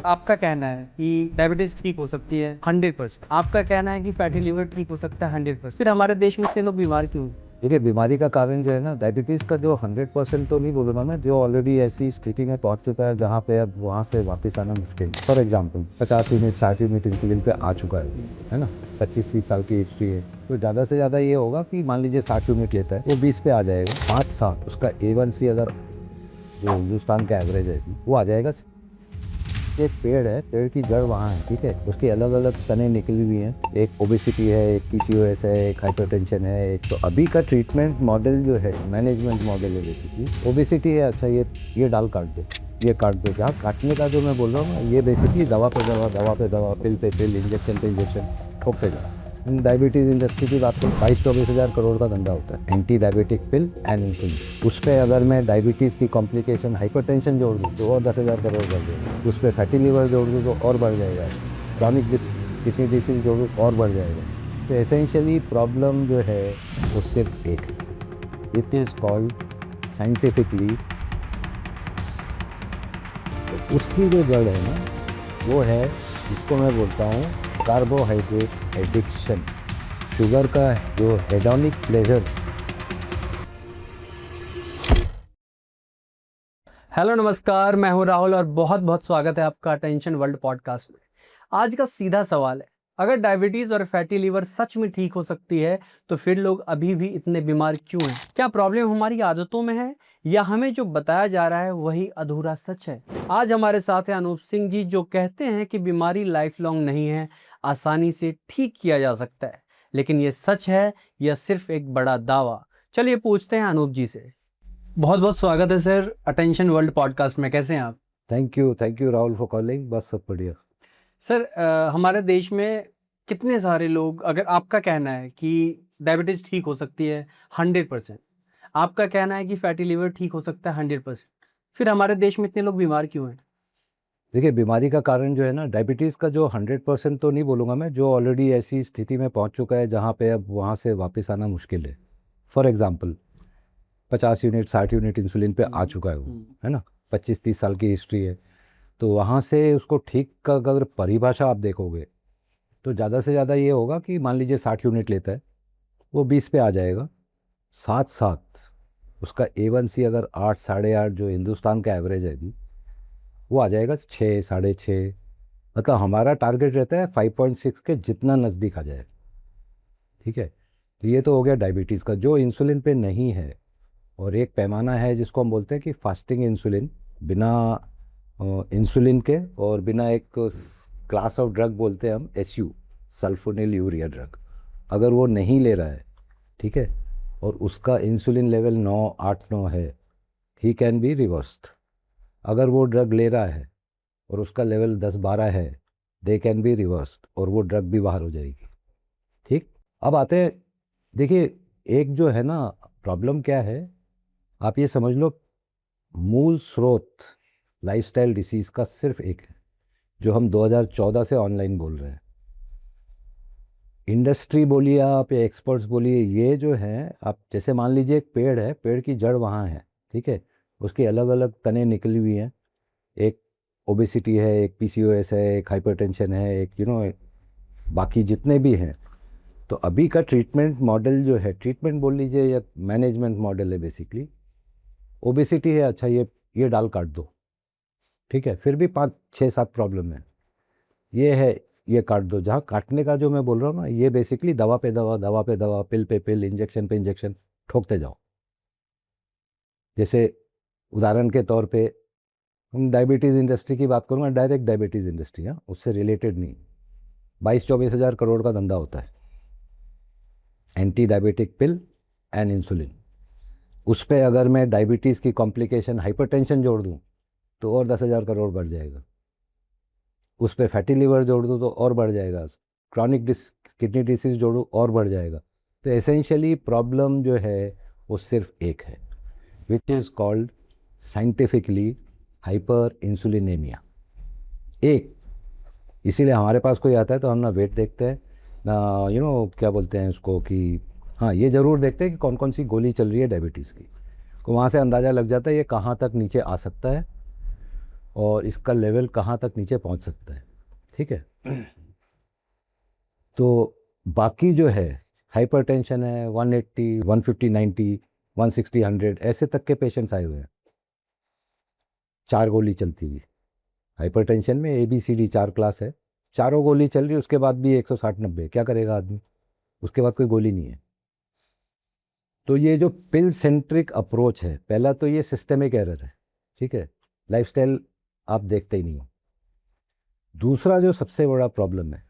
आपका कहना है कि डायबिटीज ठीक हो सकती है 100%। आपका कहना है कि फैटी लिवर ठीक हो सकता है 100%। फिर हमारे देश में इतने लोग बीमार क्यों हैं? देखिए, बीमारी का कारण जो है ना, डायबिटीज़ का जो 100% तो नहीं बोलूँगा मैं, जो ऑलरेडी ऐसी स्थिति में पहुँच चुका है जहाँ पे अब वहाँ से वापस आना मुश्किल है। For example 50 unit 60 unit insulin पे आ चुका है ना, 25-30 साल की हिस्ट्री है, तो ज़्यादा से ज़्यादा ये होगा कि मान लीजिए 60 यूनिट लेता है, वो 20 पे आ जाएगा। 5 साल उसका A1C अगर जो हिंदुस्तान का एवरेज है वो आ जाएगा। एक पेड़ है, पेड़ की जड़ वहाँ है, ठीक है, उसकी अलग अलग तने निकली हुई हैं। एक ओबेसिटी है, एक PCOS है, एक हाइपरटेंशन है, एक तो अभी का ट्रीटमेंट मॉडल जो है मैनेजमेंट मॉडल है। बेसिकली ओबेसिटी है, अच्छा ये डाल काट दो, ये काट दो। जहाँ काटने का जो मैं बोल रहा हूँ ये बेसिकली दवा पे दवा, दवा पे दवा, पिल पे पिल, इंजेक्शन पे इंजेक्शन ठोकते जाओ। डायबिटीज़ इंडस्ट्री की बात करूँ, 22-24 हज़ार करोड़ का धंधा होता है anti diabetic pill and insulin. उस पर अगर मैं डायबिटीज़ की कॉम्प्लिकेशन हाइपरटेंशन जोड़ दूँ तो और 10,000 करोड़ बढ़ जाएगा। उस पर फैटी लिवर जोड़ दूँ तो और बढ़ जाएगा। क्रॉनिक किडनी डिसीज जोड़ूँ और बढ़ जाएगा। तो एसेंशियली प्रॉब्लम जो है वो सिर्फ एक है, इट इज़ कॉल्ड साइंटिफिकली, उसकी जो जड़ है ना वो है, जिसको मैं बोलता हूँ कार्बोहाइड्रेट एडिक्शन। शुगर का जो हेडोनिक प्लेजर। हेलो नमस्कार, मैं हूं राहुल और बहुत बहुत स्वागत है आपका अटेंशन वर्ल्ड पॉडकास्ट में। आज का सीधा सवाल है, अगर डायबिटीज और फैटी लीवर सच में ठीक हो सकती है तो फिर लोग अभी भी इतने बीमार क्यों हैं? क्या प्रॉब्लम हमारी आदतों में है या हमें जो बताया जा रहा है वही अधूरा सच है? आज हमारे साथ है अनूप सिंह जी, जो कहते हैं कि बीमारी लाइफ लॉन्ग नहीं है, आसानी से ठीक किया जा सकता है। लेकिन ये सच है या सिर्फ एक बड़ा दावा? चलिए पूछते हैं अनूप जी से। बहुत बहुत स्वागत है सर अटेंशन वर्ल्ड पॉडकास्ट में। कैसे हैं आप? Thank you Rahul for calling. बस सब बढ़िया। सर हमारे देश में कितने सारे लोग, अगर आपका कहना है कि डायबिटीज ठीक हो सकती है 100%, आपका कहना है कि फैटी लिवर ठीक हो सकता है 100%, फिर हमारे देश में इतने लोग बीमार क्यों हैं? देखिए, बीमारी का कारण जो है ना, डायबिटीज़ का जो 100% तो नहीं बोलूँगा मैं, जो ऑलरेडी ऐसी स्थिति में पहुँच चुका है जहाँ पे अब वहाँ से वापस आना मुश्किल है। For example 50 unit 60 unit insulin पे आ चुका है वो, है ना, 25-30 साल की हिस्ट्री है। तो वहाँ से उसको ठीक का अगर परिभाषा आप देखोगे तो ज़्यादा से ज़्यादा ये होगा कि मान लीजिए 60 यूनिट लेता है, वो 20 पे आ जाएगा। साथ साथ उसका A1C अगर 8 8.5 जो हिंदुस्तान का एवरेज है अभी, वो आ जाएगा 6 6.5। मतलब हमारा टारगेट रहता है 5.6 के जितना नज़दीक आ जाए, ठीक है। तो ये तो हो गया डायबिटीज़ का जो इंसुलिन पे नहीं है। और एक पैमाना है जिसको हम बोलते हैं कि फास्टिंग इंसुलिन, बिना इंसुलिन के और बिना एक क्लास ऑफ ड्रग बोलते हैं हम SU, सल्फोनिल यूरिया ड्रग। अगर वो नहीं ले रहा है, ठीक है, और उसका इंसुलिन लेवल 9 8 9 है, ही कैन बी रिवर्स्ड। अगर वो ड्रग ले रहा है और उसका लेवल 10 12 है, दे कैन बी रिवर्स्ड और वो ड्रग भी बाहर हो जाएगी, ठीक। अब आते हैं, देखिए, एक जो है ना प्रॉब्लम क्या है, आप ये समझ लो, मूल स्रोत लाइफस्टाइल डिसीज़ का सिर्फ एक है, जो हम 2014 से ऑनलाइन बोल रहे हैं। इंडस्ट्री बोलिए आप या एक्सपर्ट्स बोलिए, ये जो है, आप जैसे मान लीजिए एक पेड़ है, पेड़ की जड़ वहाँ है, ठीक है, उसकी अलग अलग तने निकली हुई हैं। एक ओबेसिटी है, एक PCOS है, एक हाइपरटेंशन है, एक बाकी जितने भी हैं। तो अभी का ट्रीटमेंट मॉडल जो है, ट्रीटमेंट बोल लीजिए या मैनेजमेंट मॉडल है, बेसिकली ओबेसिटी है, अच्छा ये डाल काट दो, ठीक है, फिर भी 5 6 7 प्रॉब्लम है, ये है, ये काट दो। जहाँ काटने का जो मैं बोल रहा हूँ ना, ये बेसिकली दवा पे दवा, दवा पे दवा, पिल पे पिल, इंजेक्शन पे इंजेक्शन ठोकते जाओ। जैसे उदाहरण के तौर पे हम डायबिटीज़ इंडस्ट्री की बात करूँगा, डायरेक्ट डायबिटीज़ इंडस्ट्री, हाँ, उससे रिलेटेड नहीं। 22-24 हज़ार करोड़ का धंधा होता है anti diabetic pill and insulin. उस पर अगर मैं डायबिटीज़ की कॉम्प्लिकेशन हाइपरटेंशन जोड़ दूँ तो और 10,000 करोड़ बढ़ जाएगा। उस पर फैटी लिवर जोड़ दूँ तो और बढ़ जाएगा। क्रॉनिक किडनी डिसीज जोड़ूँ और बढ़ जाएगा। तो एसेंशियली प्रॉब्लम जो है वो सिर्फ एक है, which is called scientifically hyperinsulinemia. एक, इसीलिए हमारे पास कोई आता है तो हम ना वेट देखते हैं ना क्या बोलते हैं उसको, कि हाँ, ये ज़रूर देखते हैं कि कौन कौन सी गोली चल रही है डायबिटीज़ की, को वहाँ से अंदाज़ा लग जाता है ये कहाँ तक नीचे आ सकता है। और इसका लेवल कहाँ तक नीचे पहुंच सकता है, ठीक है। तो बाकी जो है हाइपरटेंशन है 180, 150, 90, 160, 100 ऐसे तक के पेशेंट्स आए हुए हैं 4 गोली चलती हुई। हाइपरटेंशन में ABCD 4 क्लास है, चारों गोली चल रही, उसके बाद भी 160-90 क्या करेगा आदमी, उसके बाद कोई गोली नहीं है। तो ये जो पिल सेंट्रिक अप्रोच है, पहला तो ये सिस्टेमिक एरर है, ठीक है, लाइफस्टाइल आप देखते ही नहीं हो। दूसरा जो सबसे बड़ा प्रॉब्लम है,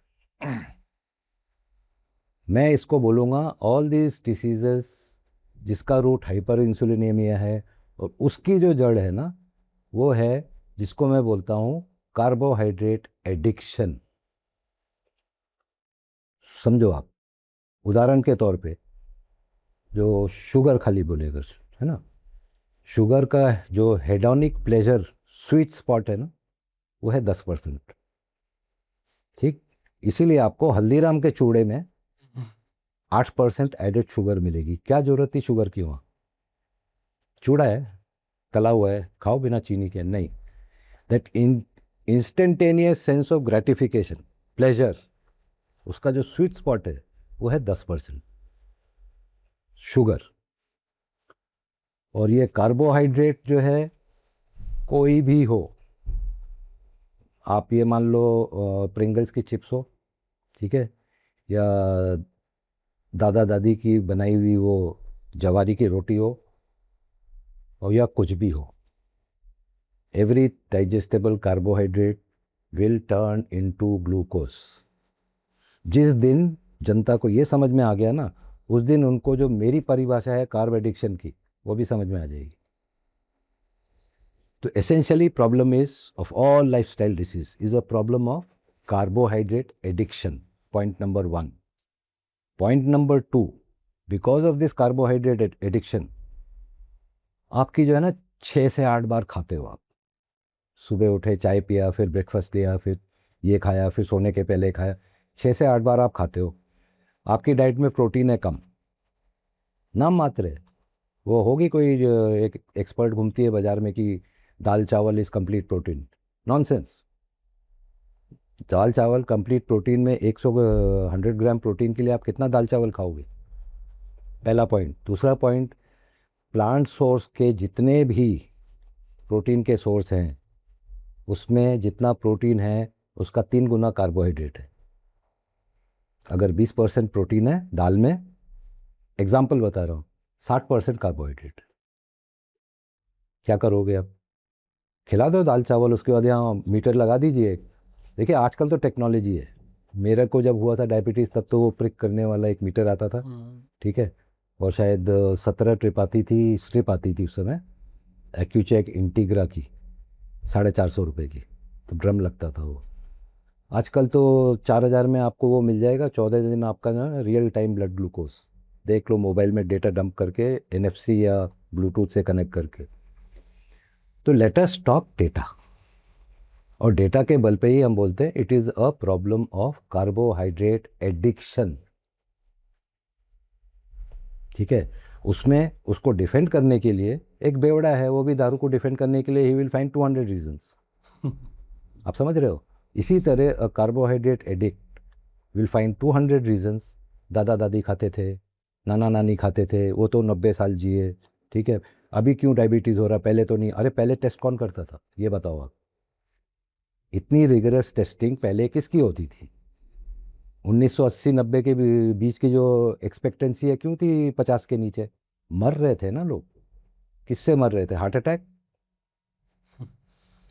मैं इसको बोलूँगा ऑल दीज डिसीजेस जिसका रूट हाइपर इंसुलिनेमिया है, और उसकी जो जड़ है ना, वो है जिसको मैं बोलता हूँ कार्बोहाइड्रेट एडिक्शन। समझो आप, उदाहरण के तौर पे जो शुगर खाली बोलेगा, है ना, शुगर का जो हेडोनिक प्लेजर स्वीट स्पॉट है ना, वो है 10%, ठीक। इसीलिए आपको हल्दीराम के चूड़े में 8% एडेड शुगर मिलेगी। क्या जरूरत थी शुगर की वहाँ, चूड़ा है, तला हुआ है, खाओ बिना चीनी के। नहीं, that instantaneous sense of gratification, pleasure, उसका जो स्वीट स्पॉट है वो है 10% शुगर। और ये कार्बोहाइड्रेट जो है कोई भी हो, आप ये मान लो प्रिंगल्स की चिप्स हो, ठीक है, या दादा दादी की बनाई हुई वो जवारी की रोटी हो, और या कुछ भी हो, every digestible carbohydrate will turn into glucose. जिस दिन जनता को ये समझ में आ गया ना, उस दिन उनको जो मेरी परिभाषा है कार्ब एडिक्शन की, वो भी समझ में आ जाएगी। तो essentially problem is of all lifestyle disease is a problem of carbohydrate addiction, point number 1। Point number 2, because of this carbohydrate addiction, आपकी जो है ना 6 से 8 बार खाते हो आप। सुबह उठे, चाय पिया, फिर ब्रेकफास्ट लिया, फिर ये खाया, फिर सोने के पहले खाया, 6 से 8 बार आप खाते हो। आपकी डाइट में प्रोटीन है कम, नाम मात्र है। वो होगी कोई एक एक्सपर्ट घूमती है बाजार में कि दाल चावल इज़ कंप्लीट प्रोटीन, नॉनसेंस। दाल चावल कंप्लीट प्रोटीन में 100 ग्राम प्रोटीन के लिए आप कितना दाल चावल खाओगे, पहला पॉइंट। दूसरा पॉइंट, प्लांट सोर्स के जितने भी प्रोटीन के सोर्स हैं, उसमें जितना प्रोटीन है उसका 3 गुना कार्बोहाइड्रेट है। अगर 20% प्रोटीन है दाल में, एग्जाम्पल बता रहा हूँ, 60% कार्बोहाइड्रेट। क्या करोगे अब, खिला दो दाल चावल, उसके बाद यहाँ मीटर लगा दीजिए। देखिए आजकल तो टेक्नोलॉजी है, मेरे को जब हुआ था डायबिटीज़ तब तो वो प्रिक करने वाला एक मीटर आता था, ठीक है, और शायद 17 ट्रिप आती थी, स्ट्रिप आती थी उस समय, एक्यूचेक इंटीग्रा की 450 रुपये की, तो ड्रम लगता था वो। आजकल तो 4000 में आपको वो मिल जाएगा, 14 दिन आपका ना रियल टाइम ब्लड ग्लूकोज देख लो, मोबाइल में डेटा डंप करके, NFC या ब्लूटूथ से कनेक्ट करके। तो लेट अस टॉक डेटा, और डेटा के बल पे ही हम बोलते हैं it is a problem of carbohydrate addiction, ठीक है। उसमें उसको डिफेंड करने के लिए एक बेवड़ा है, वो भी दारू को डिफेंड करने के लिए ही विल फाइंड 200 रीजंस। आप समझ रहे हो। इसी तरह carbohydrate addict will find 200 reasons. दादा दादी खाते थे, नाना नानी खाते थे, वो तो 90 साल जिए, ठीक है, अभी क्यों डायबिटीज़ हो रहा, पहले तो नहीं। अरे पहले टेस्ट कौन करता था, ये बताओ आप। इतनी रिगरस टेस्टिंग पहले किसकी होती थी। 1980-90 के बीच की जो एक्सपेक्टेंसी है क्यों थी 50 के नीचे, मर रहे थे ना लोग। किससे मर रहे थे, हार्ट अटैक।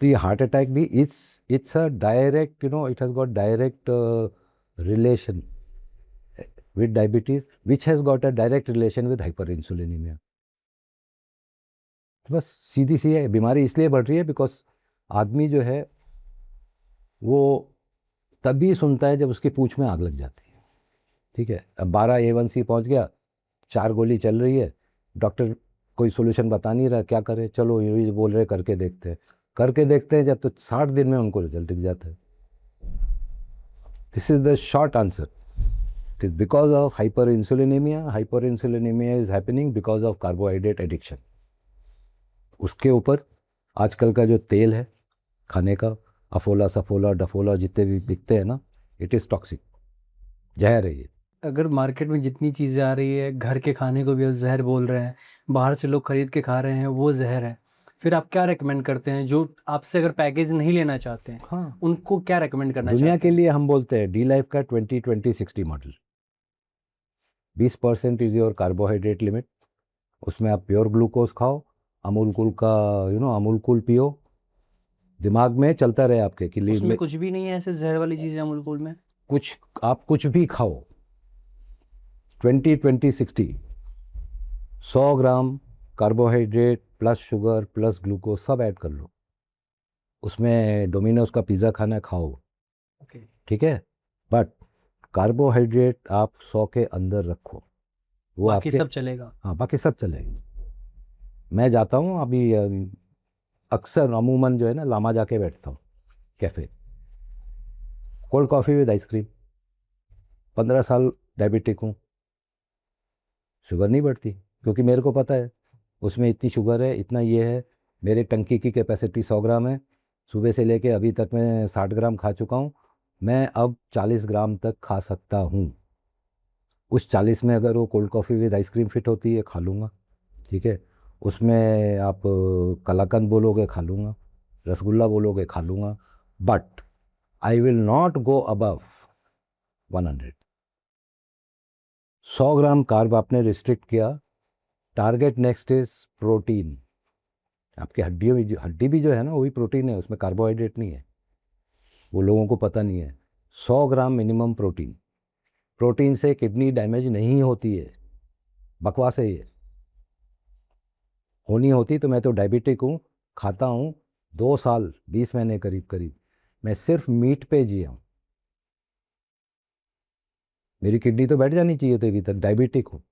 तो ये हार्ट अटैक भी it's a direct, it has got direct relation with diabetes, which has got a direct relation with hyperinsulinemia. बस सीधी सी है, बीमारी इसलिए बढ़ रही है बिकॉज आदमी जो है वो तभी सुनता है जब उसकी पूंछ में आग लग जाती है, ठीक है। अब 12 A1C पहुंच गया, 4 गोली चल रही है, डॉक्टर कोई सोल्यूशन बता नहीं रहा, क्या करे, चलो ये बोल रहे करके देखते हैं, जब तो 60 दिन में उनको रिजल्ट दिख जाता है। This is the short answer, it is because of hyperinsulinemia is happening because of carbohydrate addiction. उसके ऊपर आजकल का जो तेल है खाने का, अफोला सफोला डफोला जितने भी बिकते हैं ना, इट इज़ टॉक्सिक, जहर है ये। अगर मार्केट में जितनी चीज़ें आ रही है, घर के खाने को भी अब जहर बोल रहे हैं, बाहर से लोग खरीद के खा रहे हैं, वो जहर है, फिर आप क्या रेकमेंड करते हैं जो आपसे अगर पैकेज नहीं लेना चाहते हैं, हाँ, उनको क्या रेकमेंड करना दुनिया चाहते के हैं? लिए हम बोलते हैं डी लाइफ का 20-20-60 model. 20% is your carbohydrate limit, उसमें आप प्योर ग्लूकोज खाओ, अमूल कूल का अमूल कूल पियो, दिमाग में चलता रहे आपके कि उसमें कुछ भी नहीं है ऐसे जहर वाली चीज़ें अमूल कूल में? कुछ आप कुछ भी खाओ, 20-20-60, 100 ग्राम carbohydrate plus sugar plus glucose सब ऐड कर लो, उसमें डोमिनोज का पिज़्ज़ा खाना है, खाओ, ओके। ठीक है, बट कार्बोहाइड्रेट आप 100 के अंदर रखो, वो बाकी आपके, सब चलेगा। हाँ बाकी सब चलेगा। मैं जाता हूँ अभी अक्सर अमूमन जो है ना लामा जाके बैठता हूँ cafe, cold coffee with ice cream, 15 साल डायबिटिक हूँ, शुगर नहीं बढ़ती, क्योंकि मेरे को पता है उसमें इतनी शुगर है, इतना ये है, मेरे टंकी की कैपेसिटी 100 ग्राम है, सुबह से लेके अभी तक मैं 60 ग्राम खा चुका हूँ, मैं अब 40 ग्राम तक खा सकता हूँ। उस 40 में अगर वो cold coffee with ice cream fit होती है खा लूँगा, ठीक है, उसमें आप कलाकंद बोलोगे खा लूँगा, रसगुल्ला बोलोगे खा लूँगा, but I will not go above 100। 100 gram carb आपने रिस्ट्रिक्ट किया, टारगेट नेक्स्ट इज प्रोटीन। आपकी हड्डी भी जो है ना वही प्रोटीन है, उसमें कार्बोहाइड्रेट नहीं है, वो लोगों को पता नहीं है। 100 ग्राम मिनिमम प्रोटीन, प्रोटीन से किडनी डैमेज नहीं होती है, बकवास है ये, होनी होती तो मैं तो डायबिटिक हूँ, खाता हूँ 2 साल 20 महीने करीब करीब, मैं सिर्फ मीट पे जिया हूँ, मेरी किडनी तो बैठ जानी चाहिए थी अभी तक, डायबिटिक हूँ।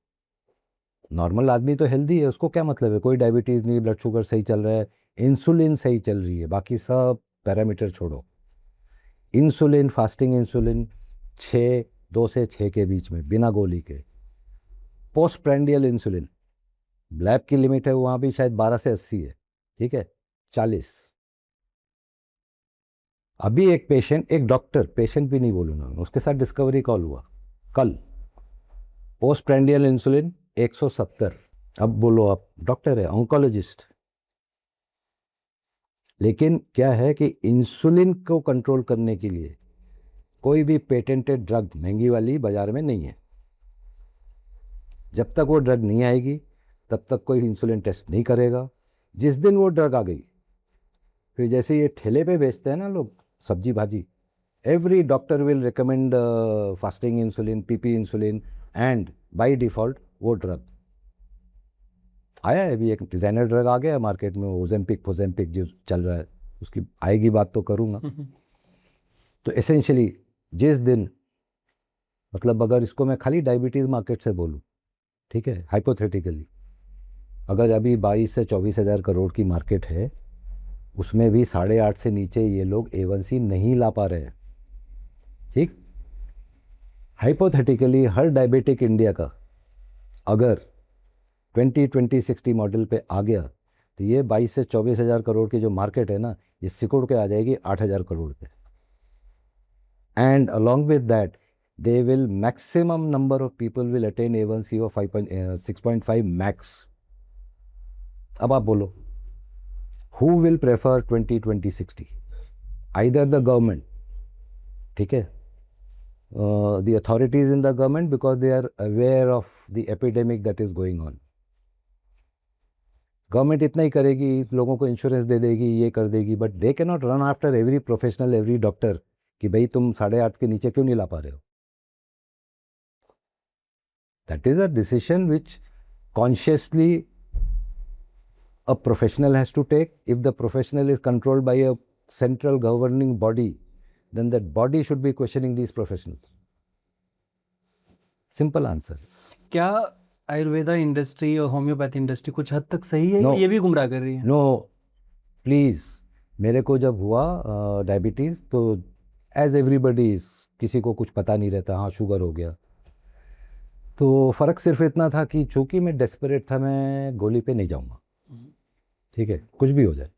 नॉर्मल आदमी तो हेल्दी है, उसको क्या मतलब है, कोई डायबिटीज़ नहीं, ब्लड शुगर सही चल रहा है, इंसुलिन सही चल रही है, बाकी सब पैरामीटर छोड़ो। इंसुलिन, फास्टिंग इंसुलिन 2 से 6 के बीच में बिना गोली के। पोस्ट प्रेंडियल इंसुलिन, लैब की लिमिट है वहाँ भी शायद 12 से 80 है, ठीक है, 40। अभी एक पेशेंट, एक डॉक्टर, पेशेंट भी नहीं बोलूँगा, उसके साथ डिस्कवरी कॉल हुआ कल, पोस्ट प्रेंडियल इंसुलिन 170। अब बोलो, आप डॉक्टर है, ऑन्कोलॉजिस्ट, लेकिन क्या है कि इंसुलिन को कंट्रोल करने के लिए कोई भी पेटेंटेड ड्रग महंगी वाली बाजार में नहीं है। जब तक वो ड्रग नहीं आएगी तब तक कोई इंसुलिन टेस्ट नहीं करेगा। जिस दिन वो ड्रग आ गई, फिर जैसे ये ठेले पे बेचते हैं ना लोग सब्जी भाजी, every doctor will recommend fasting insulin, PP insulin, and by default वो ड्रग आया है। अभी एक डिज़ाइनर ड्रग आ गया मार्केट में, ओजेम्पिक फोजेम्पिक जो चल रहा है, उसकी आएगी बात तो करूँगा। तो एसेंशियली जिस दिन, मतलब अगर इसको मैं खाली डायबिटीज़ मार्केट से बोलूँ, ठीक है, हाइपोथेटिकली, अगर अभी 22 से 24 हज़ार करोड़ की मार्केट है, उसमें भी 8.5 से नीचे ये लोग A1C नहीं ला पा रहे हैं, ठीक, हाइपोथेटिकली हर डायबिटिक इंडिया का अगर 20-20-60 मॉडल पे आ गया तो ये 22 से 24 हज़ार करोड़ की जो मार्केट है ना, ये सिकुड़ के आ जाएगी 8,000 करोड़ पे। And along with that they will maximum number of people will attain A1C of 6.5 max. अब आप बोलो, who will prefer 20-20-60? Either the government, ठीक है, the authorities in the government, because they are aware of the epidemic that is going on. Government इतना ही करेगी, लोगों को insurance दे देगी, ये कर देगी, but they can not run after every professional, every doctor कि भाई तुम 8.5 के नीचे क्यों नहीं ला पा रहे हो। That is a decision which consciously a professional has to take. If the professional is controlled by a central governing body, then that body should be questioning these professionals. Simple answer. क्या Ayurveda industry और homeopathy industry कुछ हद तक सही है No. ये भी गुमराह कर रही है? No, please. मेरे को जब हुआ डायबिटीज़ तो एज एवरीबडी, किसी को कुछ पता नहीं रहता, हाँ शुगर हो गया, तो फ़र्क सिर्फ इतना था कि चूँकि मैं डेस्परेट था, मैं गोली पे नहीं जाऊँगा, ठीक है, कुछ भी हो जाए।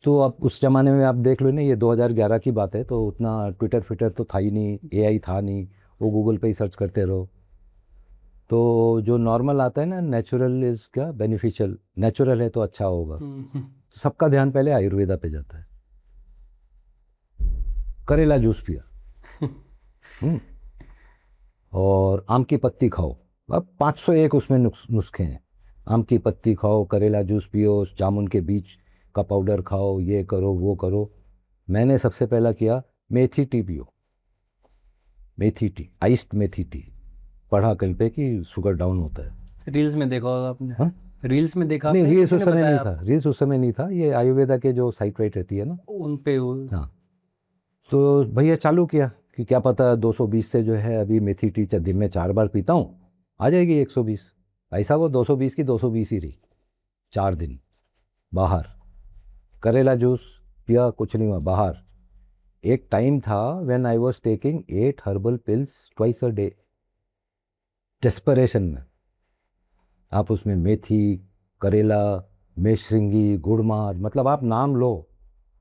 तो अब उस ज़माने में आप देख लो ना, ये 2011 की बात है, तो उतना ट्विटर फिटर तो था ही नहीं, एआई था नहीं, वो गूगल पे ही सर्च करते रहो। तो जो नॉर्मल आता है ना, नेचुरल इज़ क्या बेनिफिशियल, नेचुरल है तो अच्छा होगा, तो सबका ध्यान पहले आयुर्वेदा पे जाता है। करेला जूस पिया, हम्म, और आम की पत्ती खाओ। अब 501 उसमें नुस्खे हैं। आम की पत्ती खाओ, करेला जूस पियो, जामुन के बीज का पाउडर खाओ, ये करो वो करो। मैंने सबसे पहला किया मेथी टी पियो, मेथी टी, आइस्ड मेथी टी। पढ़ा कहीं पे कि शुगर डाउन होता है। रील्स में देखा होगा आपने। हाँ, रील्स में देखा नहीं आपने, रील्स किसी उस ने समय नहीं बताया था, रील्स उस समय नहीं था, ये आयुर्वेदा के जो साइट वाइट रहती है ना, उन पे हाँ। तो भैया चालू किया कि क्या पता 220 से जो है, अभी मेथी टी दिन में 4 बार पीता हूँ, आ जाएगी 120। ऐसा वो 220 की 220 ही रही। 4 दिन बाहर, करेला जूस पिया, कुछ नहीं हुआ, बाहर। एक टाइम था when I was taking 8 herbal pills twice a day, desperation में। आप उसमें मेथी, करेला, मेशरिंगी, गुड़मार, मतलब आप नाम लो,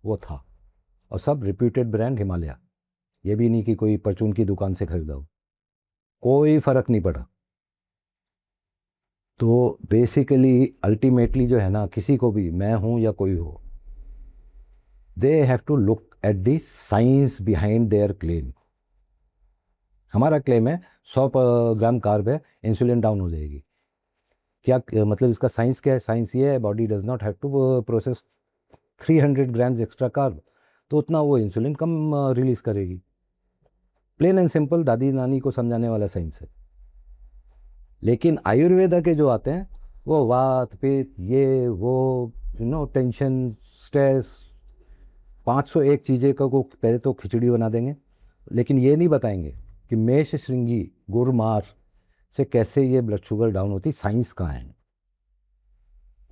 वो था। और सब रिप्यूटेड ब्रांड, हिमालय। ये भी नहीं कि कोई परचून की दुकान से खरीदा हो। कोई फर्क नहीं पड़ा। तो बेसिकली अल्टीमेटली जो है ना, किसी को भी, मैं हूं या कोई हो, they have to look at the science behind their claim. हमारा क्लेम है 100 ग्राम कार्ब है, इंसुलिन डाउन हो जाएगी। क्या मतलब इसका साइंस क्या है? साइंस ये है, body does not have to process 300 grams extra carb, तो उतना वो इंसुलिन कम रिलीज करेगी। प्लेन एंड सिंपल, दादी नानी को समझाने वाला साइंस है। लेकिन आयुर्वेदा के जो आते हैं, वो वात पित्त, ये वो, टेंशन, स्ट्रेस, 501 चीज़ें का को पहले तो खिचड़ी बना देंगे, लेकिन ये नहीं बताएंगे कि मेष श्रृंगी गुरमार से कैसे ये ब्लड शुगर डाउन होती, साइंस कहाँ है।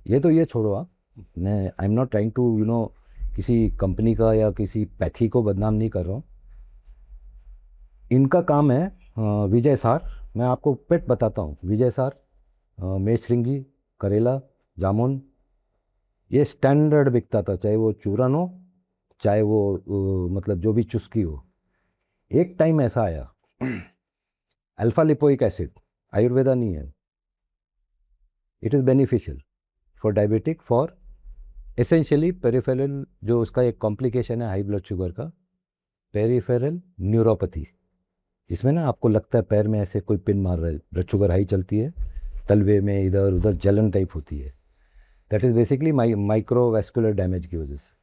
ये तो ये छोड़ो आप, मैं I am not trying to किसी कंपनी का या किसी पैथी को बदनाम नहीं कर रहा हूँ। इनका काम है विजय सार। मैं आपको पेट बताता हूँ, विजय सार, मेषरिंगी, करेला, जामुन, ये स्टैंडर्ड बिकता था, चाहे वो चूरन हो, चाहे वो मतलब जो भी चुस्की हो। एक टाइम ऐसा आया, अल्फा लिपोइक एसिड, आयुर्वेदा नहीं है, it is beneficial for diabetic, for essentially peripheral, जो उसका एक कॉम्प्लिकेशन है हाई ब्लड शुगर का, पेरिफेरल न्यूरोपैथी। जिसमें ना आपको लगता है पैर में ऐसे कोई पिन मार रहा है, ब्लड शुगर हाई चलती है, तलवे में इधर उधर जलन टाइप होती है। That is basically microvascular damage की वजह से।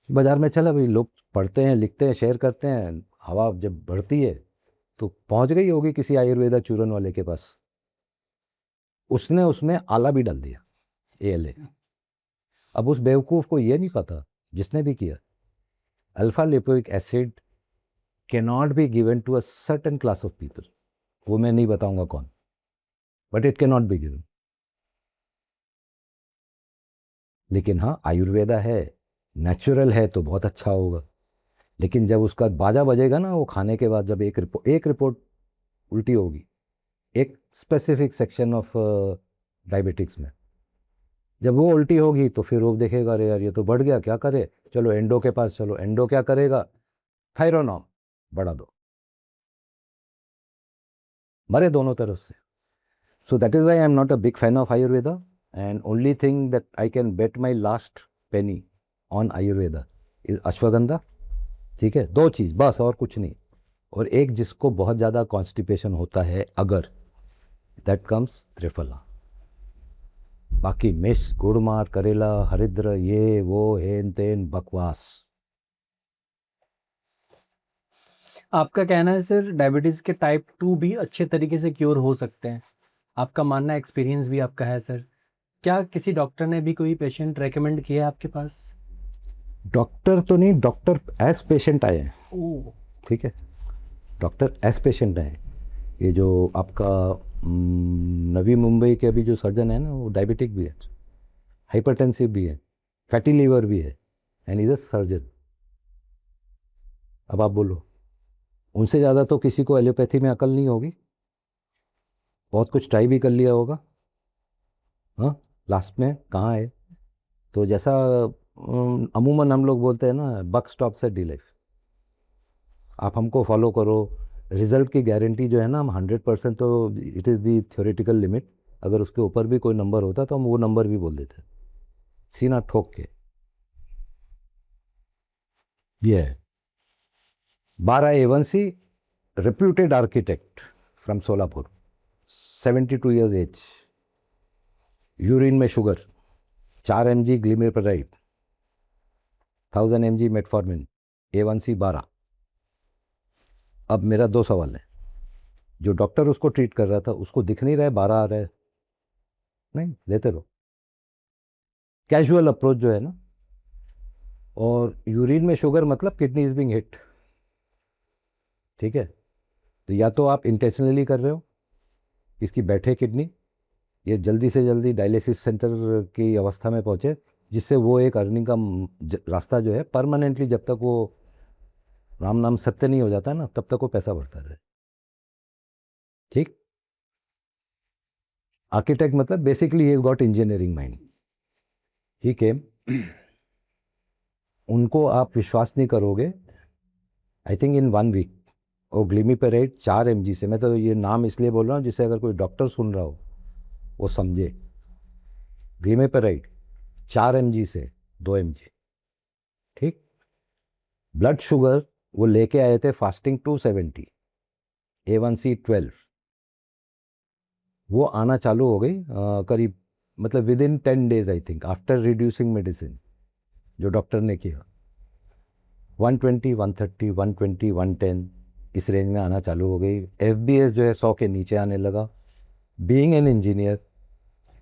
बाजार में चला भाई, लोग पढ़ते हैं, लिखते हैं, शेयर करते हैं, हवा जब बढ़ती है तो पहुंच गई होगी किसी आयुर्वेदा चूरन वाले के पास, उसने उसमें आला भी डाल दिया, ALA। अब उस बेवकूफ़ को ये नहीं पता, जिसने भी किया, alpha lipoic acid cannot be given to a certain class of people. वो मैं नहीं बताऊंगा कौन, but it cannot be given. लेकिन हाँ, आयुर्वेदा है, नेचुरल है तो बहुत अच्छा होगा। लेकिन जब उसका बाजा बजेगा ना, वो खाने के बाद, जब एक रिपोर्ट उल्टी होगी, एक स्पेसिफिक सेक्शन ऑफ डायबिटिक्स में, जब वो उल्टी होगी तो फिर वो देखेगा, अरे यार ये तो बढ़ गया, क्या करे, चलो एंडो के पास चलो। एंडो क्या करेगा? थायरोनॉम बढ़ा दो, मरे दोनों तरफ से। So that is why I am not a big fan of Ayurveda, and only thing that I can bet my last Penney on Ayurveda is ashwagandha. ठीक है, 2 चीज़ बस, और कुछ नहीं। और एक जिसको बहुत ज़्यादा कॉन्स्टिपेशन होता है अगर, दैट कम्स त्रिफला। बाकी मिस, गुड़मार, करेला, हरिद्र, ये वो हेन तेन बकवास। आपका कहना है सर डायबिटीज़ के टाइप 2 भी अच्छे तरीके से क्योर हो सकते हैं? आपका मानना, एक्सपीरियंस भी आपका है सर। क्या किसी डॉक्टर ने भी कोई पेशेंट रेकमेंड किया है आपके पास? डॉक्टर तो नहीं, डॉक्टर एज पेशेंट आए हैं। ओह। ठीक है, डॉक्टर एज पेशेंट आए। ये जो आपका नवी मुंबई के अभी जो सर्जन है ना, वो डायबिटिक भी है, हाइपरटेंसिव भी है, फैटी लीवर भी है, एंड इज अ सर्जन। अब आप बोलो, उनसे ज़्यादा तो किसी को एलोपैथी में अकल नहीं होगी। बहुत कुछ ट्राई भी कर लिया होगा, हाँ, लास्ट में कहाँ है? तो जैसा अमूमन हम लोग बोलते हैं ना, buck stops at D life. आप हमको फॉलो करो, रिजल्ट की गारंटी जो है ना, हम 100% तो it is the theoretical limit, अगर उसके ऊपर भी कोई नंबर होता तो हम वो नंबर भी बोल देते, सीना ठोक के। ये है 12A1C, reputed architect from Solapur, 72 years age, urine में sugar, 4 mg ग्लिमेपेराइड, 1000 mg metformin, A1C 12। अब मेरा 2 सवाल है, जो डॉक्टर उसको ट्रीट कर रहा था उसको दिख नहीं रहा है 12 आ रहा है? नहीं, लेते रहो। कैजुअल अप्रोच जो है ना, और यूरिन में शुगर मतलब किडनी इज बिंग हिट, ठीक है? तो या तो आप इंटेंशनली कर रहे हो, इसकी बैठे किडनी, ये जल्दी से जल्दी डायलिसिस सेंटर की अवस्था में पहुंचे, जिससे वो एक अर्निंग का रास्ता जो है परमानेंटली, जब तक वो राम नाम सत्य नहीं हो जाता ना, तब तक वो पैसा बढ़ता रहे, ठीक? आर्किटेक्ट मतलब basically he has got engineering mind. He came, उनको आप विश्वास नहीं करोगे, आई थिंक इन 1 वीक और ग्लिमिपेराइड 4 mg से, मैं तो ये नाम इसलिए बोल रहा हूँ जिससे अगर कोई डॉक्टर सुन रहा हो वो समझे, ग्लिमिपेराइड 4 mg से 2 mg, ठीक? ब्लड शुगर वो लेके आए थे फास्टिंग 270, A1C 12, वो आना चालू हो गई करीब, मतलब with in 10 days I think, after reducing medicine जो डॉक्टर ने किया। 120, 130, 120, 110 इस रेंज में आना चालू हो गई। FBS जो है 100 के नीचे आने लगा। Being an engineer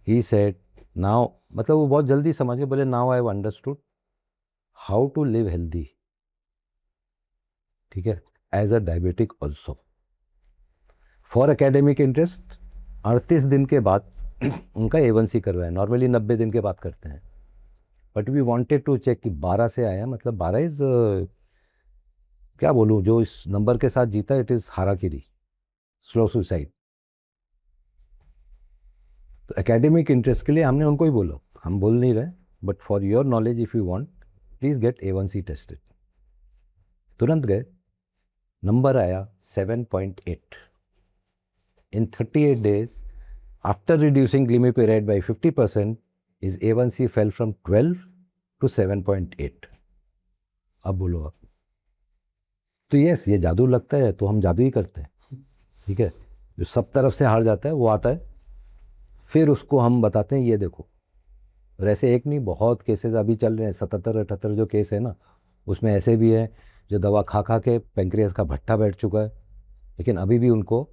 he said now, मतलब वो बहुत जल्दी समझ गए, बोले now I have understood how to live healthy, ठीक है, as a diabetic also. For academic interest 38 दिन के बाद उनका A1C करवाया, नॉर्मली 90 दिन के बाद करते हैं, but we wanted to check कि 12 से आया, मतलब 12 इज क्या बोलूँ, जो इस नंबर के साथ जीता इट इज़ हाराकिरी, स्लो सुसाइड। तो एकेडमिक इंटरेस्ट के लिए हमने उनको ही बोला, हम बोल नहीं रहे, but for your knowledge if you want please get A1C tested. तुरंत गए, नंबर आया 7.8। इन 38 days after reducing glimepiride by 50%, his A1C fell from 12 to 7.8। अब बोलो आप, तो यस, ये जादू लगता है तो हम जादू ही करते हैं, ठीक है? जो सब तरफ से हार जाता है वो आता है, फिर उसको हम बताते हैं ये देखो। और ऐसे एक नहीं, बहुत केसेस अभी चल रहे हैं, 77-78 जो केस है ना, उसमें ऐसे भी है जो दवा खा खा के पेंक्रियास का भट्टा बैठ चुका है, लेकिन अभी भी उनको,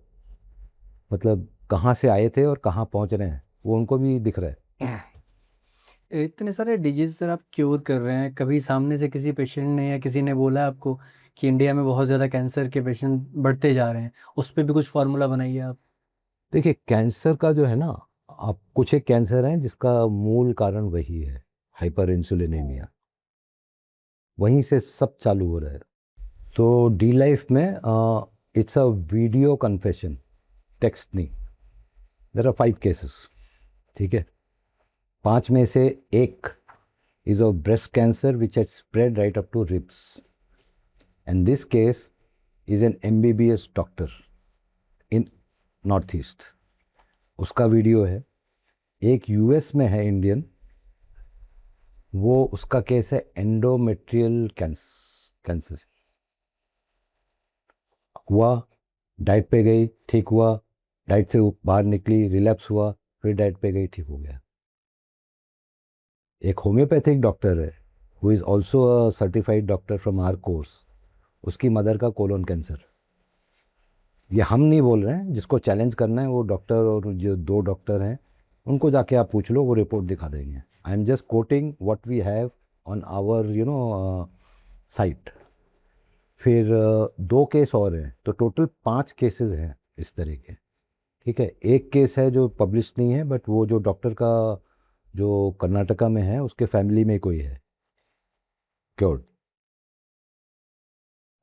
मतलब कहाँ से आए थे और कहाँ पहुँच रहे हैं वो उनको भी दिख रहा है। इतने सारे डिजीज सर आप क्योर कर रहे हैं, कभी सामने से किसी पेशेंट ने या किसी ने बोला आपको कि इंडिया में बहुत ज़्यादा कैंसर के पेशेंट बढ़ते जा रहे हैं, उस पर भी कुछ फार्मूला बनाइए आप। देखिए, कैंसर का जो है ना, आप कुछ एक कैंसर हैं जिसका मूल कारण वही है, हाइपर इंसुलिनेमिया, वहीं से सब चालू हो रहा है। तो डी लाइफ में it's a video confession, text नहीं। देयर आर 5 केसेस, ठीक है? 5 में से एक is of breast cancer which had spread right up to ribs, and this case is an MBBS doctor in north east, उसका video है। एक US में है इंडियन, वो उसका केस है एंडोमेट्रियल कैंसर हुआ, डाइट पे गई, ठीक हुआ, डाइट से बाहर निकली, रिलैप्स हुआ, फिर डाइट पे गई, ठीक हो गया। एक होम्योपैथिक डॉक्टर है who is also a certified doctor from our course, उसकी मदर का कोलोन कैंसर। ये हम नहीं बोल रहे हैं, जिसको चैलेंज करना है वो डॉक्टर, और जो 2 डॉक्टर हैं उनको जाके आप पूछ लो, वो रिपोर्ट दिखा देंगे। I am just quoting what we have on our site. फिर 2 केस और हैं, तो टोटल 5 केसेस हैं इस तरह के, ठीक है? एक केस है जो पब्लिश नहीं है, बट वो जो डॉक्टर का जो कर्नाटका में है उसके फैमिली में कोई है क्योर्ड।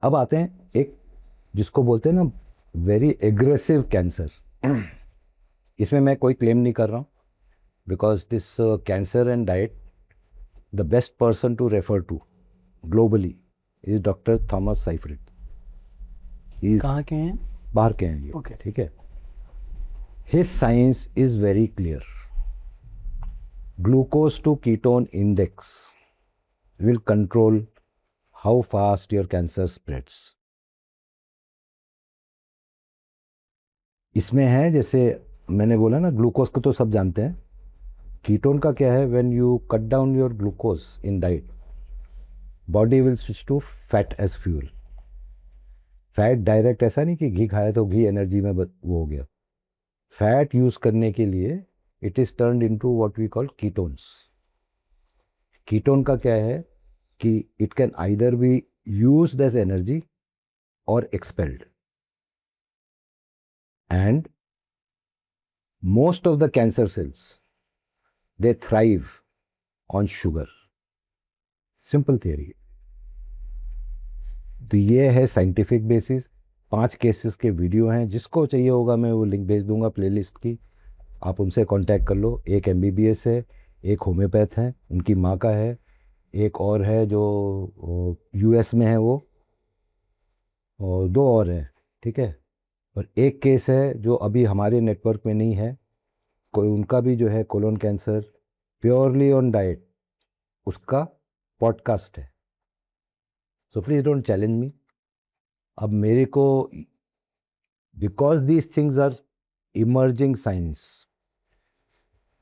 अब आते हैं एक जिसको बोलते हैं ना वेरी एग्रेसिव कैंसर। इसमें मैं कोई क्लेम नहीं कर रहा हूँ, because this cancer and diet the best person to refer to globally is doctor Thomas Seyfried. कहाँ के हैं? बाहर के हैं ये. Okay. ठीक है. His science is very clear. Glucose to ketone index will control how fast your cancer spreads. इसमें है, जैसे मैंने बोला ना, ग्लूकोज को तो सब जानते हैं. कीटोन का क्या है? When you cut down your glucose in diet, body will switch to fat as fuel. Fat direct ऐसा नहीं कि घी खाया तो घी एनर्जी में वो हो गया. फैट यूज करने के लिए it is turned into what we call ketones. Ketone का क्या है कि it can either be used as energy और expelled. And most of the cancer cells they thrive on sugar. Simple theory. तो ये है साइंटिफिक बेसिस. 5 केसेस के video हैं, जिसको चाहिए होगा मैं वो लिंक भेज दूंगा प्लेलिस्ट की, आप उनसे कांटेक्ट कर लो. एक MBBS है, एक होम्योपैथ है, उनकी माँ का है, एक और है जो US में है वो, और 2 और हैं. ठीक है. और एक केस है जो अभी हमारे नेटवर्क में नहीं है, कोई उनका भी जो है colon cancer, purely on diet, उसका पॉडकास्ट है. So please don't challenge me. अब मेरे को, because these things are emerging science.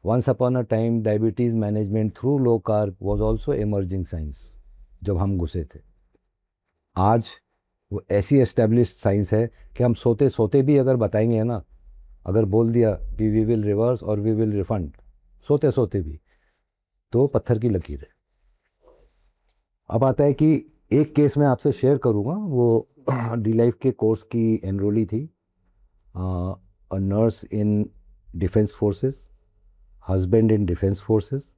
Once upon a time diabetes management through low carb was also emerging science जब हम घुसे थे. आज वो ऐसी एस्टेब्लिश्ड साइंस है कि हम सोते सोते भी अगर बताएंगे ना, अगर बोल दिया कि वी विल रिवर्स और वी विल रिफंड, सोते सोते भी, तो पत्थर की लकीर है. अब आता है कि एक केस मैं आपसे शेयर करूँगा. वो D-Life के कोर्स की एनरोली थी, a nurse in defence forces, husband in defence forces.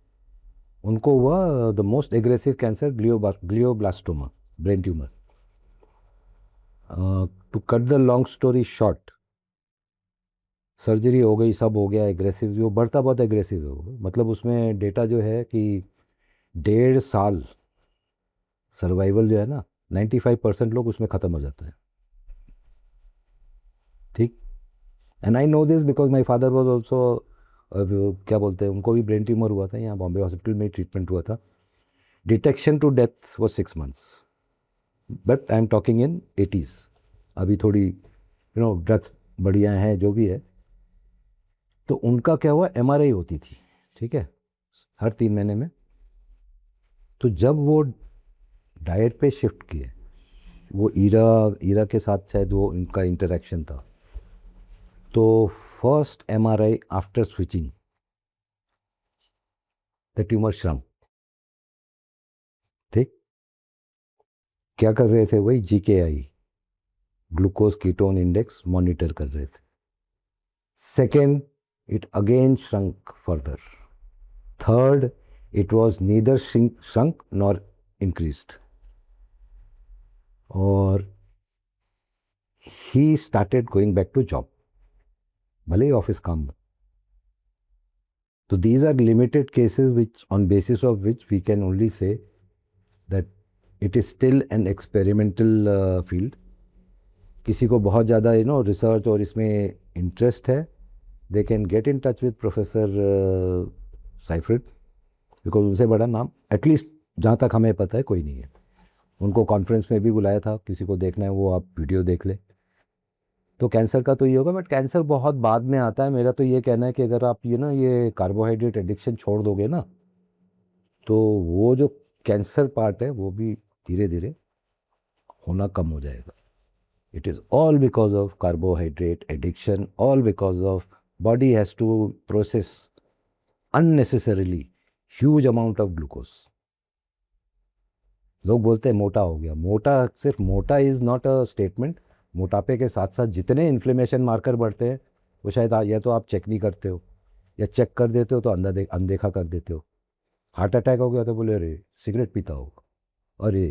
उनको हुआ the most aggressive cancer, glioblastoma, brain tumour. To cut the long story short, surgery हो गई, सब हो गया. एग्रेसिव, वो बढ़ता बहुत एग्रेसिव है वो. मतलब उसमें डेटा जो है कि 1.5 साल सर्वाइवल जो है ना, 95% लोग उसमें ख़त्म हो जाता है. ठीक. And I know this because my father was also, क्या बोलते हैं, उनको भी ब्रेन ट्यूमर हुआ था. यहाँ बॉम्बे हॉस्पिटल में ट्रीटमेंट हुआ था. Detection to death was 6 months. But I am talking in 80s. अभी थोड़ी ड्रग्स बढ़िया हैं जो भी है. तो उनका क्या हुआ, MRI होती थी. ठीक है, हर 3 महीने में. तो जब वो डाइट पे शिफ्ट किए, वो ईरा के साथ शायद वो उनका इंटरेक्शन था, तो first MRI after switching the tumour shrunk. ठीक. क्या कर रहे थे? वही GKI, glucose ketone index, monitor कर रहे थे. Second, it again shrunk further. Third, it was neither shrunk nor increased. और he started going back to job, भले ही ऑफिस काम में. तो these are limited cases which on basis of which we can only say that it is still an experimental field. किसी को बहुत ज़्यादा research और इसमें इंटरेस्ट है, they can get in touch with Professor Seyfried, because उनसे बड़ा नाम एटलीस्ट जहाँ तक हमें पता है कोई नहीं है. उनको कॉन्फ्रेंस में भी बुलाया था. किसी को देखना है वो आप वीडियो देख ले. तो कैंसर का तो ये होगा, बट कैंसर बहुत बाद में आता है. मेरा तो ये कहना है कि अगर आप ये कार्बोहाइड्रेट एडिक्शन छोड़ दोगे ना, तो वो जो कैंसर पार्ट है वो भी धीरे धीरे होना कम हो जाएगा. It is all because of carbohydrate addiction, all because of body has to process unnecessarily huge amount of glucose. लोग बोलते हैं मोटा हो गया. मोटा, सिर्फ मोटा इज़ नॉट अ स्टेटमेंट. मोटापे के साथ साथ जितने इन्फ्लेमेशन मार्कर बढ़ते हैं वो शायद या तो आप चेक नहीं करते हो, या चेक कर देते हो तो अनदेखा कर देते हो. हार्ट अटैक हो गया तो बोले अरे सिगरेट पीता होगा, अरे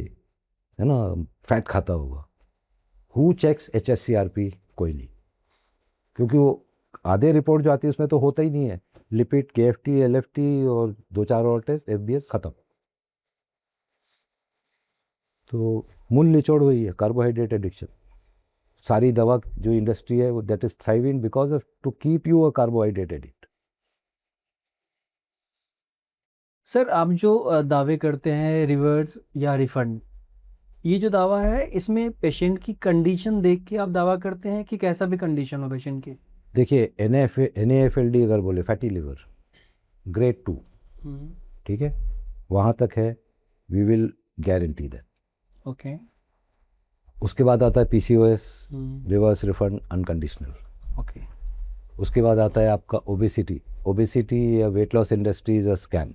है ना फैट खाता होगा. Who checks HSCRP? कोई नहीं. क्योंकि वो आधे रिपोर्ट जो आती है उसमें तो होता ही नहीं है. लिपिड, KFT, LFT और 2-4 और टेस्ट, FBS, ख़त्म. तो मूल निचोड़ वही है, कार्बोहाइड्रेट एडिक्शन। सारी दवा जो इंडस्ट्री है वो that is thriving because of to keep you a carbohydrate addict. Sir आप जो दावे करते हैं रिवर्स या रिफंड, ये जो दावा है इसमें पेशेंट की कंडीशन देख के आप दावा करते हैं कि कैसा भी कंडीशन हो पेशेंट की? देखिए NAFLD अगर बोले फैटी लिवर ग्रेड 2, ठीक है, वहाँ तक है, we will guarantee that. Okay. उसके बाद आता है PCOS, reverse refund unconditional. Okay. उसके बाद आता है आपका ओबेसिटी या weight loss industry is a scam.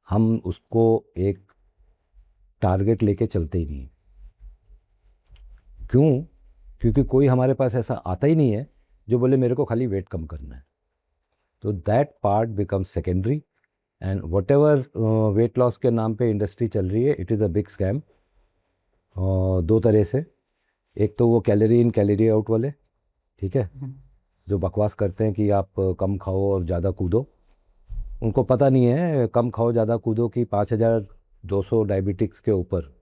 हम उसको एक टारगेट लेके चलते ही नहीं। क्यों? क्योंकि कोई हमारे पास ऐसा आता ही नहीं है जो बोले मेरे को खाली वेट कम करना है। तो that part become secondary, and what ever weight loss के नाम पे इंडस्ट्री चल रही है, it is a big scam. दो तरह से, एक तो वो कैलोरी इन कैलोरी आउट वाले, ठीक है, जो बकवास करते हैं कि आप कम खाओ और ज़्यादा कूदो। उनको पता नहीं है कम खाओ ज़्यादा कूदो की 5200 डायबिटिक्स के ऊपर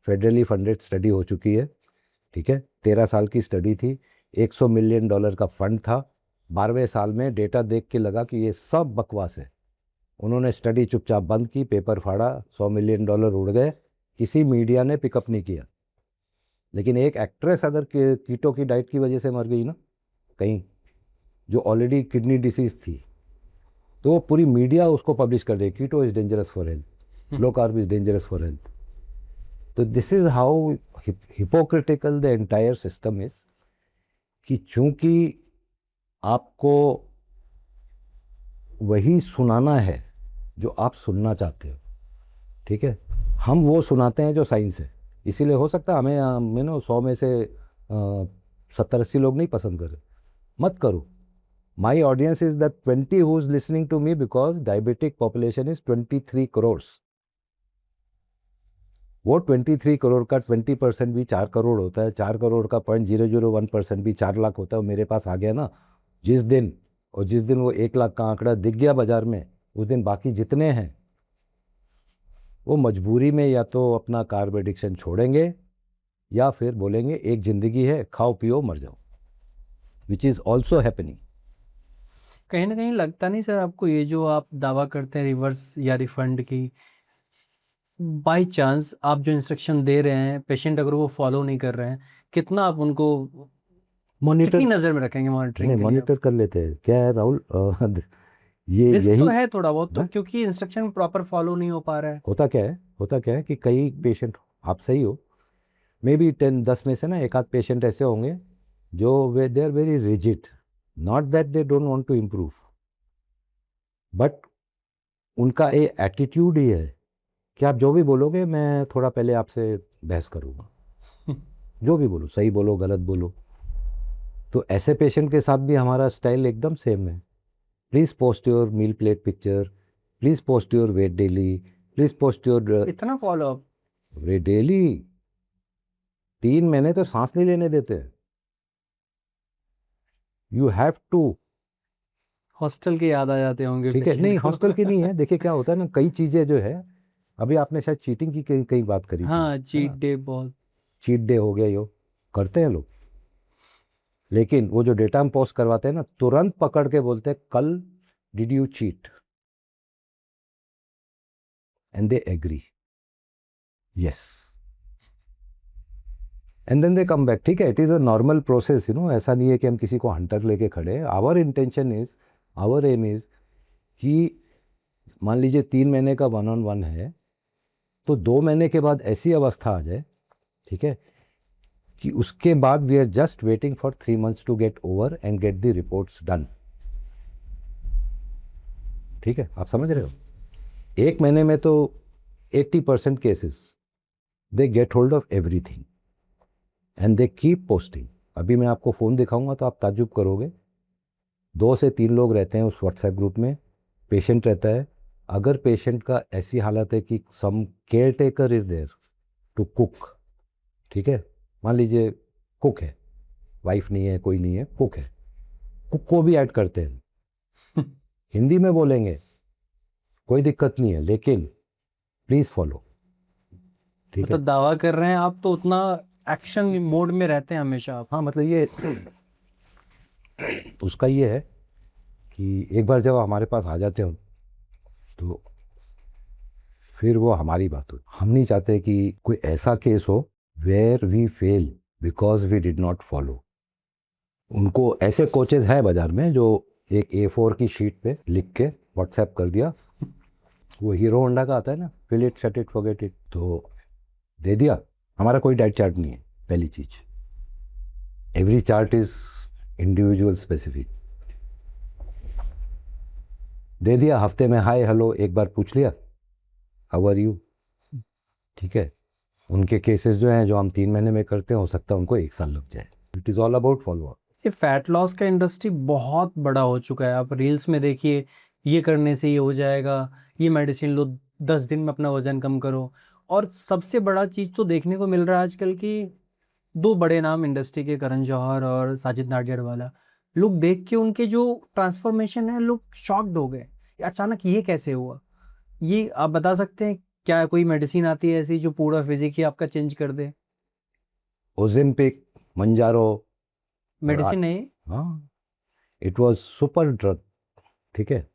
फेडरली फंडेड स्टडी हो चुकी है, ठीक है। 13 साल की स्टडी थी, $100 मिलियन का फंड था। 12वें साल में डेटा देख के लगा कि ये सब बकवास है। उन्होंने स्टडी चुपचाप बंद की, पेपर फाड़ा, $100 मिलियन उड़ गए, किसी मीडिया ने पिकअप नहीं किया। लेकिन एक एक्ट्रेस अगर कीटो की डाइट की वजह से मर गई ना कहीं, जो ऑलरेडी किडनी डिसीज थी, तो पूरी मीडिया उसको पब्लिश कर दे, keto is dangerous for health, low carb is dangerous for health. तो this is how hypocritical the entire system is, कि चूंकि आपको वही सुनाना है जो आप सुनना चाहते हो, ठीक है, हम वो सुनाते हैं जो साइंस है। इसीलिए हो सकता है हमें 100 में से 70-80 लोग नहीं पसंद करें, मत करो। My audience is the 20 who is listening to me, because diabetic population is 23 crore. वो 23 करोड़ का 20% भी 4 करोड़ होता है, 4 करोड़ का 0.001% भी 4 लाख होता है। वो मेरे पास आ गया ना जिस दिन, और जिस दिन वो 1 लाख का आंकड़ा दिख गया बाजार में, उस दिन बाकी जितने हैं वो मजबूरी में या तो अपना कार्ब एडिक्शन छोड़ेंगे या फिर बोलेंगे एक ज़िंदगी है, खाओ पियो मर जाओ, विच इज़ ऑल्सो हैपनिंग। कहीं ना कहीं लगता नहीं सर आपको ये जो आप दावा करते हैं रिवर्स या रिफंड की, बाय चांस आप जो इंस्ट्रक्शन दे रहे हैं पेशेंट अगर वो फॉलो नहीं कर रहे हैं, कितना आप उनको मॉनिटर, कितनी नज़र में रखेंगे मॉनिटरिंग नहीं के लिए आप? मॉनिटर कर लेते हैं। क्या है राहुल, ये रिस्क तो यही है थोड़ा बहुत तो, ना, क्योंकि इंस्ट्रक्शन प्रॉपर फॉलो नहीं हो पा रहा है। होता क्या है कि कई पेशेंट, आप सही हो, मे बी 10 में से ना एक आध पेशेंट ऐसे होंगे जो they are very rigid, not that they don't want to improve, but उनका ये एटीट्यूड ही है कि आप जो भी बोलोगे मैं थोड़ा पहले आपसे बहस करूँगा। जो भी बोलो, सही बोलो गलत बोलो। तो ऐसे पेशेंट के साथ भी हमारा स्टाइल एकदम सेम है। Please post your meal plate picture, please post your weight daily, please post your इतना फॉलो अप? Weight daily. 3 महीने तो सांस नहीं लेने देते। You have to. हॉस्टल के याद आ जाते होंगे ठीक है, पेशेंट नहीं को। हॉस्टल की नहीं है। देखिए क्या होता है ना, कई चीज़ें जो है, अभी आपने शायद चीटिंग की कहीं कहीं बात करी थी, हाँ, है चीट ना। डे बहुत। चीट डे हो गया, यो करते हैं लोग, लेकिन वो जो डेटा हम पोस्ट करवाते हैं ना, तुरंत पकड़ के बोलते हैं कल did you cheat, and they agree, yes, and then they come back. ठीक है, it is a normal process, ऐसा नहीं है कि हम किसी को हंटर लेके खड़े हैं। Our intention is, our aim is कि मान लीजिए 3 महीने का 1-on-1 है, तो 2 महीने के बाद ऐसी अवस्था आ जाए, ठीक है, कि उसके बाद we are just waiting for 3 months to get over and get the reports done. ठीक है, आप समझ रहे हो। 1 महीने में तो 80% cases they get hold of everything and they keep posting. अभी मैं आपको फ़ोन दिखाऊंगा तो आप ताज्जुब करोगे, 2 से 3 लोग रहते हैं उस व्हाट्सएप ग्रुप में, पेशेंट रहता है। अगर पेशेंट का ऐसी हालत है कि some caretaker is there to cook, ठीक है, मान लीजिए कुक है, वाइफ नहीं है, कोई नहीं है, कुक है, कुक को भी ऐड करते हैं। हिंदी में बोलेंगे कोई दिक्कत नहीं है, लेकिन प्लीज़ फॉलो। ठीक है। मतलब दावा कर रहे हैं आप, तो उतना एक्शन मोड में रहते हैं हमेशा आप। हाँ मतलब ये उसका ये है कि एक बार जब हमारे पास आ जाते हो तो फिर वो हमारी बात हो। हम नहीं चाहते कि कोई ऐसा केस हो where we fail because we did not follow. उनको ऐसे कोचेज हैं बाजार में जो एक A4 की शीट पे लिख के व्हाट्सएप कर दिया, वो हीरो होंडा का आता है ना, fill it set it forget it, तो दे दिया। हमारा कोई डाइट चार्ट नहीं है, पहली चीज। Every chart is individual specific. दे दिया, हफ्ते में हाय हेलो एक बार पूछ लिया, हाउ आर यू, ठीक है। उनके केसेस जो हैं जो हम 3 महीने में करते हैं, हो सकता है उनको 1 साल लग जाए। It is all about follow up. ये फैट लॉस का इंडस्ट्री बहुत बड़ा हो चुका है। आप रील्स में देखिए, ये करने से ये हो जाएगा, ये मेडिसिन लो, 10 दिन में अपना वजन कम करो। और सबसे बड़ा चीज़ तो देखने को मिल रहा है आजकल की, 2 बड़े नाम इंडस्ट्री के, करण जौहर और साजिद नाडियाडवाला, लोग देख के उनके जो ट्रांसफॉर्मेशन है, लोग शॉक्ड हो गए, अचानक ये कैसे हुआ। ये आप बता सकते हैं क्या कोई मेडिसिन आती है ऐसी जो पूरा फिजिक ही आपका चेंज कर दे? ओजेम्पिक, मंजारो और मेडिसिन है ये? हाँ, इट वाज सुपर ड्रग, ठीक है।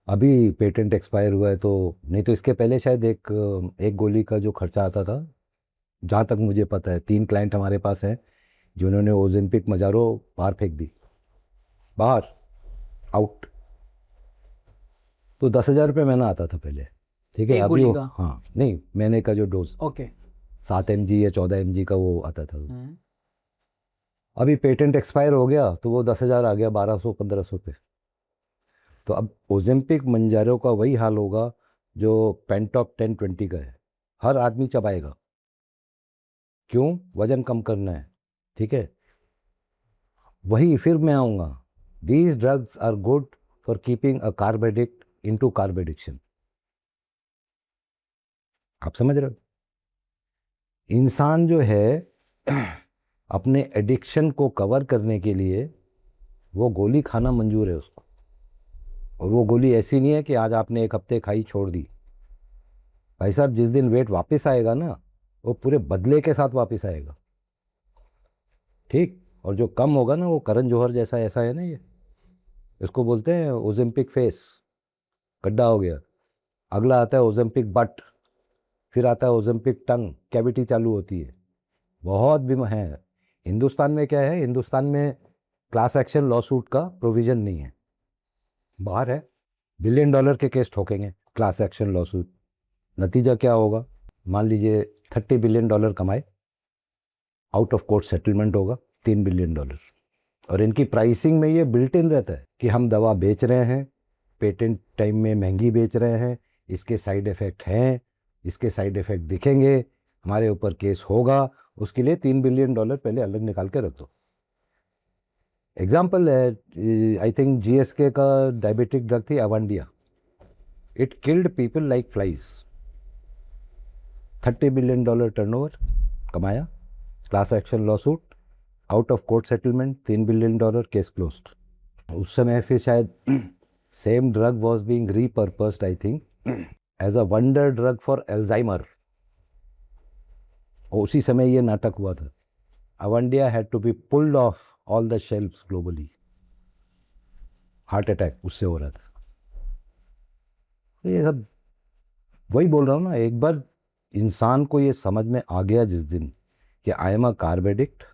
अभी पेटेंट एक्सपायर हुआ है, तो नहीं तो इसके पहले शायद एक गोली का जो खर्चा आता था, जहाँ तक मुझे पता है 3 क्लाइंट हमारे पास हैं जिन्होंने ओजेम्पिक मजारो बाहर फेंक दी, बाहर, आउट। तो 10,000 रुपये महीना आता था पहले, ठीक है। एक अभी गोली वो, का? हाँ नहीं, महीने का जो डोज ओके। 7 mg या 14 mg का वो आता था। अभी पेटेंट एक्सपायर हो गया तो वो 10,000 आ गया 1,200-1,500 पे। तो अब ओजेम्पिक मंजारो का वही हाल होगा जो पेंटॉप 10-20 का है, हर आदमी चबाएगा। क्यों? वजन कम करना है, ठीक है। वही फिर मैं आऊँगा, these drugs are good for keeping a carb addict into carb addiction. आप समझ रहे हो? इंसान जो है अपने एडिक्शन को कवर करने के लिए वो गोली खाना मंजूर है उसको। और वो गोली ऐसी नहीं है कि आज आपने 1 हफ्ते खाई छोड़ दी। भाई साहब, जिस दिन वेट वापस आएगा ना, वो पूरे बदले के साथ वापस आएगा, ठीक। और जो कम होगा ना, वो करण जौहर जैसा ऐसा है ना, ये इसको बोलते हैं ओजेम्पिक फेस, गड्ढा हो गया। अगला आता है ओजेम्पिक बट, फिर आता है ओजेम्पिक टंग, कैविटी चालू होती है। बहुत बीमार है। हिंदुस्तान में क्या है, हिंदुस्तान में क्लास एक्शन लॉ सूट का प्रोविजन नहीं है। बाहर है, $1 बिलियन के केस ठोकेंगे क्लास एक्शन लॉ सूट। नतीजा क्या होगा? मान लीजिए $30 बिलियन कमाए, आउट ऑफ कोर्ट सेटलमेंट होगा $3 बिलियन। और इनकी प्राइसिंग में ये बिल्ट इन रहता है कि हम दवा बेच रहे हैं, पेटेंट टाइम में महंगी बेच रहे हैं, इसके साइड इफ़ेक्ट हैं, इसके साइड इफ़ेक्ट दिखेंगे, हमारे ऊपर केस होगा, उसके लिए $3 बिलियन पहले अलग निकाल के रख दो। एग्जाम्पल है, आई थिंक GSK का डायबिटिक ड्रग थी Avandia, it killed people like flies. $30 billion turnover कमाया, class action lawsuit, out of court settlement, $3 billion, case closed. उस समय फिर शायद same drug was being repurposed, I think as a wonder drug for Alzheimer. उसी समय ये नाटक हुआ था, Avandia had to be pulled off all the shelves globally. Heart attack उससे हो रहा था। तो ये सब वही बोल रहा हूँ ना, एक बार इंसान को ये समझ में आ गया जिस दिन कि I am a carb addict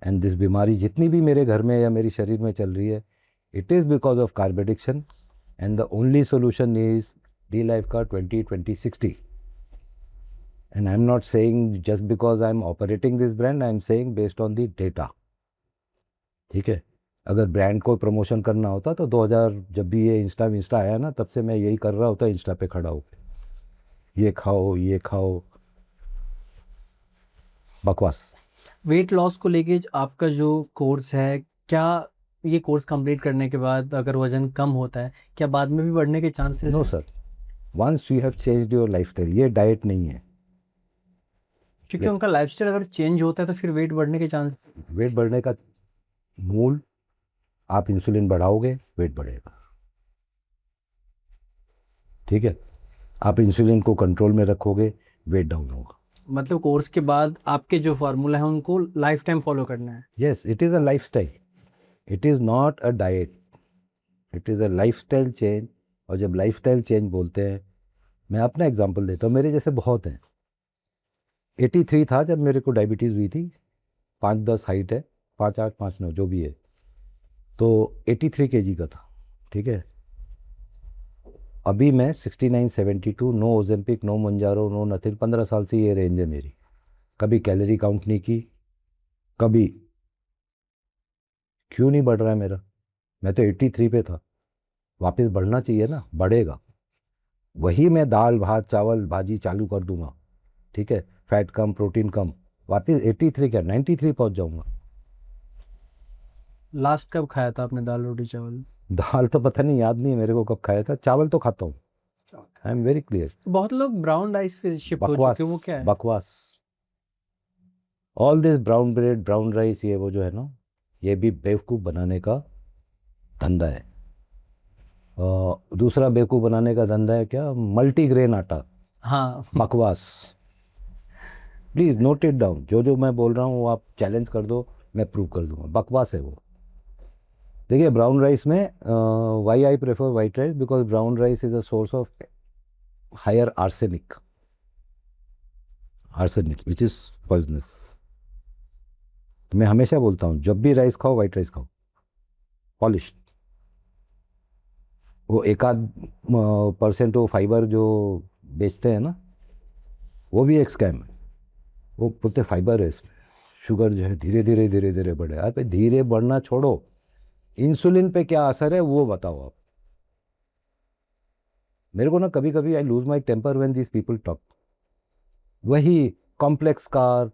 and this बीमारी जितनी भी मेरे घर में या मेरे शरीर में चल रही है, it is because of carb addiction, and the only solution is D life का 20-20-60। And I am not saying just because I am operating this brand, I am saying based on the data, ठीक है। अगर brand को promotion करना होता तो 2000 जब भी ये इंस्टा आया ना, तब से मैं यही कर रहा होता, इंस्टा पे खड़ा होकर ये खाओ ये खाओ, बकवास। वेट लॉस को लेके आपका जो कोर्स है, क्या ये कोर्स कंप्लीट करने के बाद अगर वजन कम होता है, क्या बाद में भी बढ़ने के चांसेस नो हैं? Sir, once you have changed your lifestyle, ये डाइट नहीं है। क्योंकि उनका लाइफस्टाइल अगर चेंज होता है तो फिर वेट बढ़ने के चांस। वेट बढ़ने का मूल, आप इंसुलिन बढ़ाओगे वेट बढ़ेगा, ठीक है। आप इंसुलिन को कंट्रोल में रखोगे, वेट डाउन होगा। मतलब कोर्स के बाद आपके जो फार्मूला है उनको लाइफ टाइम फॉलो करना है। Yes, it is a lifestyle, it is not a diet, it is a lifestyle change. और जब लाइफस्टाइल चेंज बोलते हैं, मैं अपना एग्जांपल देता हूँ, मेरे जैसे बहुत हैं। 83 था जब मेरे को डायबिटीज़ हुई थी, 5'10" हाइट है, 5'8", 5'9" जो भी है, तो 83 kg का था, ठीक है। अभी मैं 69, 72, no Ozempic, no Mounjaro, no nothing, 15 साल से ये रेंज है मेरी। कभी कैलोरी काउंट नहीं की, कभी। क्यों नहीं बढ़ रहा है मेरा? मैं तो 83 पे था, वापस बढ़ना चाहिए ना, बढ़ेगा। वही मैं दाल भात चावल भाजी चालू कर दूंगा, ठीक है, फैट कम प्रोटीन कम, वापस 83 क्या 93 पहुंच जाऊंगा। लास्ट कब खाया था आपने दाल रोटी चावल? दाल तो पता नहीं, याद नहीं है मेरे को कब खाया था, चावल तो खाता हूँ, आई एम वेरी क्लियर। बहुत लोग ब्राउन राइस पे शिफ्ट हो बकवास, चुके हैं, वो क्या है? बकवास। All this brown bread brown rice, ये वो जो है ना, ये भी बेवकूफ़ बनाने का धंधा है। दूसरा बेवकूफ़ बनाने का धंधा है क्या, मल्टीग्रेन आटा। हाँ। बकवास। प्लीज़ नोट इट डाउन, जो जो मैं बोल रहा हूँ वो आप चैलेंज कर दो, मैं प्रूव कर दूंगा, बकवास है वो। देखिए ब्राउन राइस में, why I prefer white rice, because brown rice is a source of higher arsenic, arsenic which is poisonous. तो मैं हमेशा बोलता हूँ जब भी राइस खाओ वाइट राइस खाओ, पॉलिश। वो एक आध परसेंट वो फाइबर जो बेचते हैं ना, वो भी एक स्कैम है। वो बोलते फाइबर है इसमें, शुगर जो है धीरे धीरे धीरे धीरे बढ़े। अरे धीरे बढ़ना छोड़ो, इंसुलिन पे क्या असर है वो बताओ आप मेरे को ना। कभी कभी I lose my temper when these people talk. वही complex carb,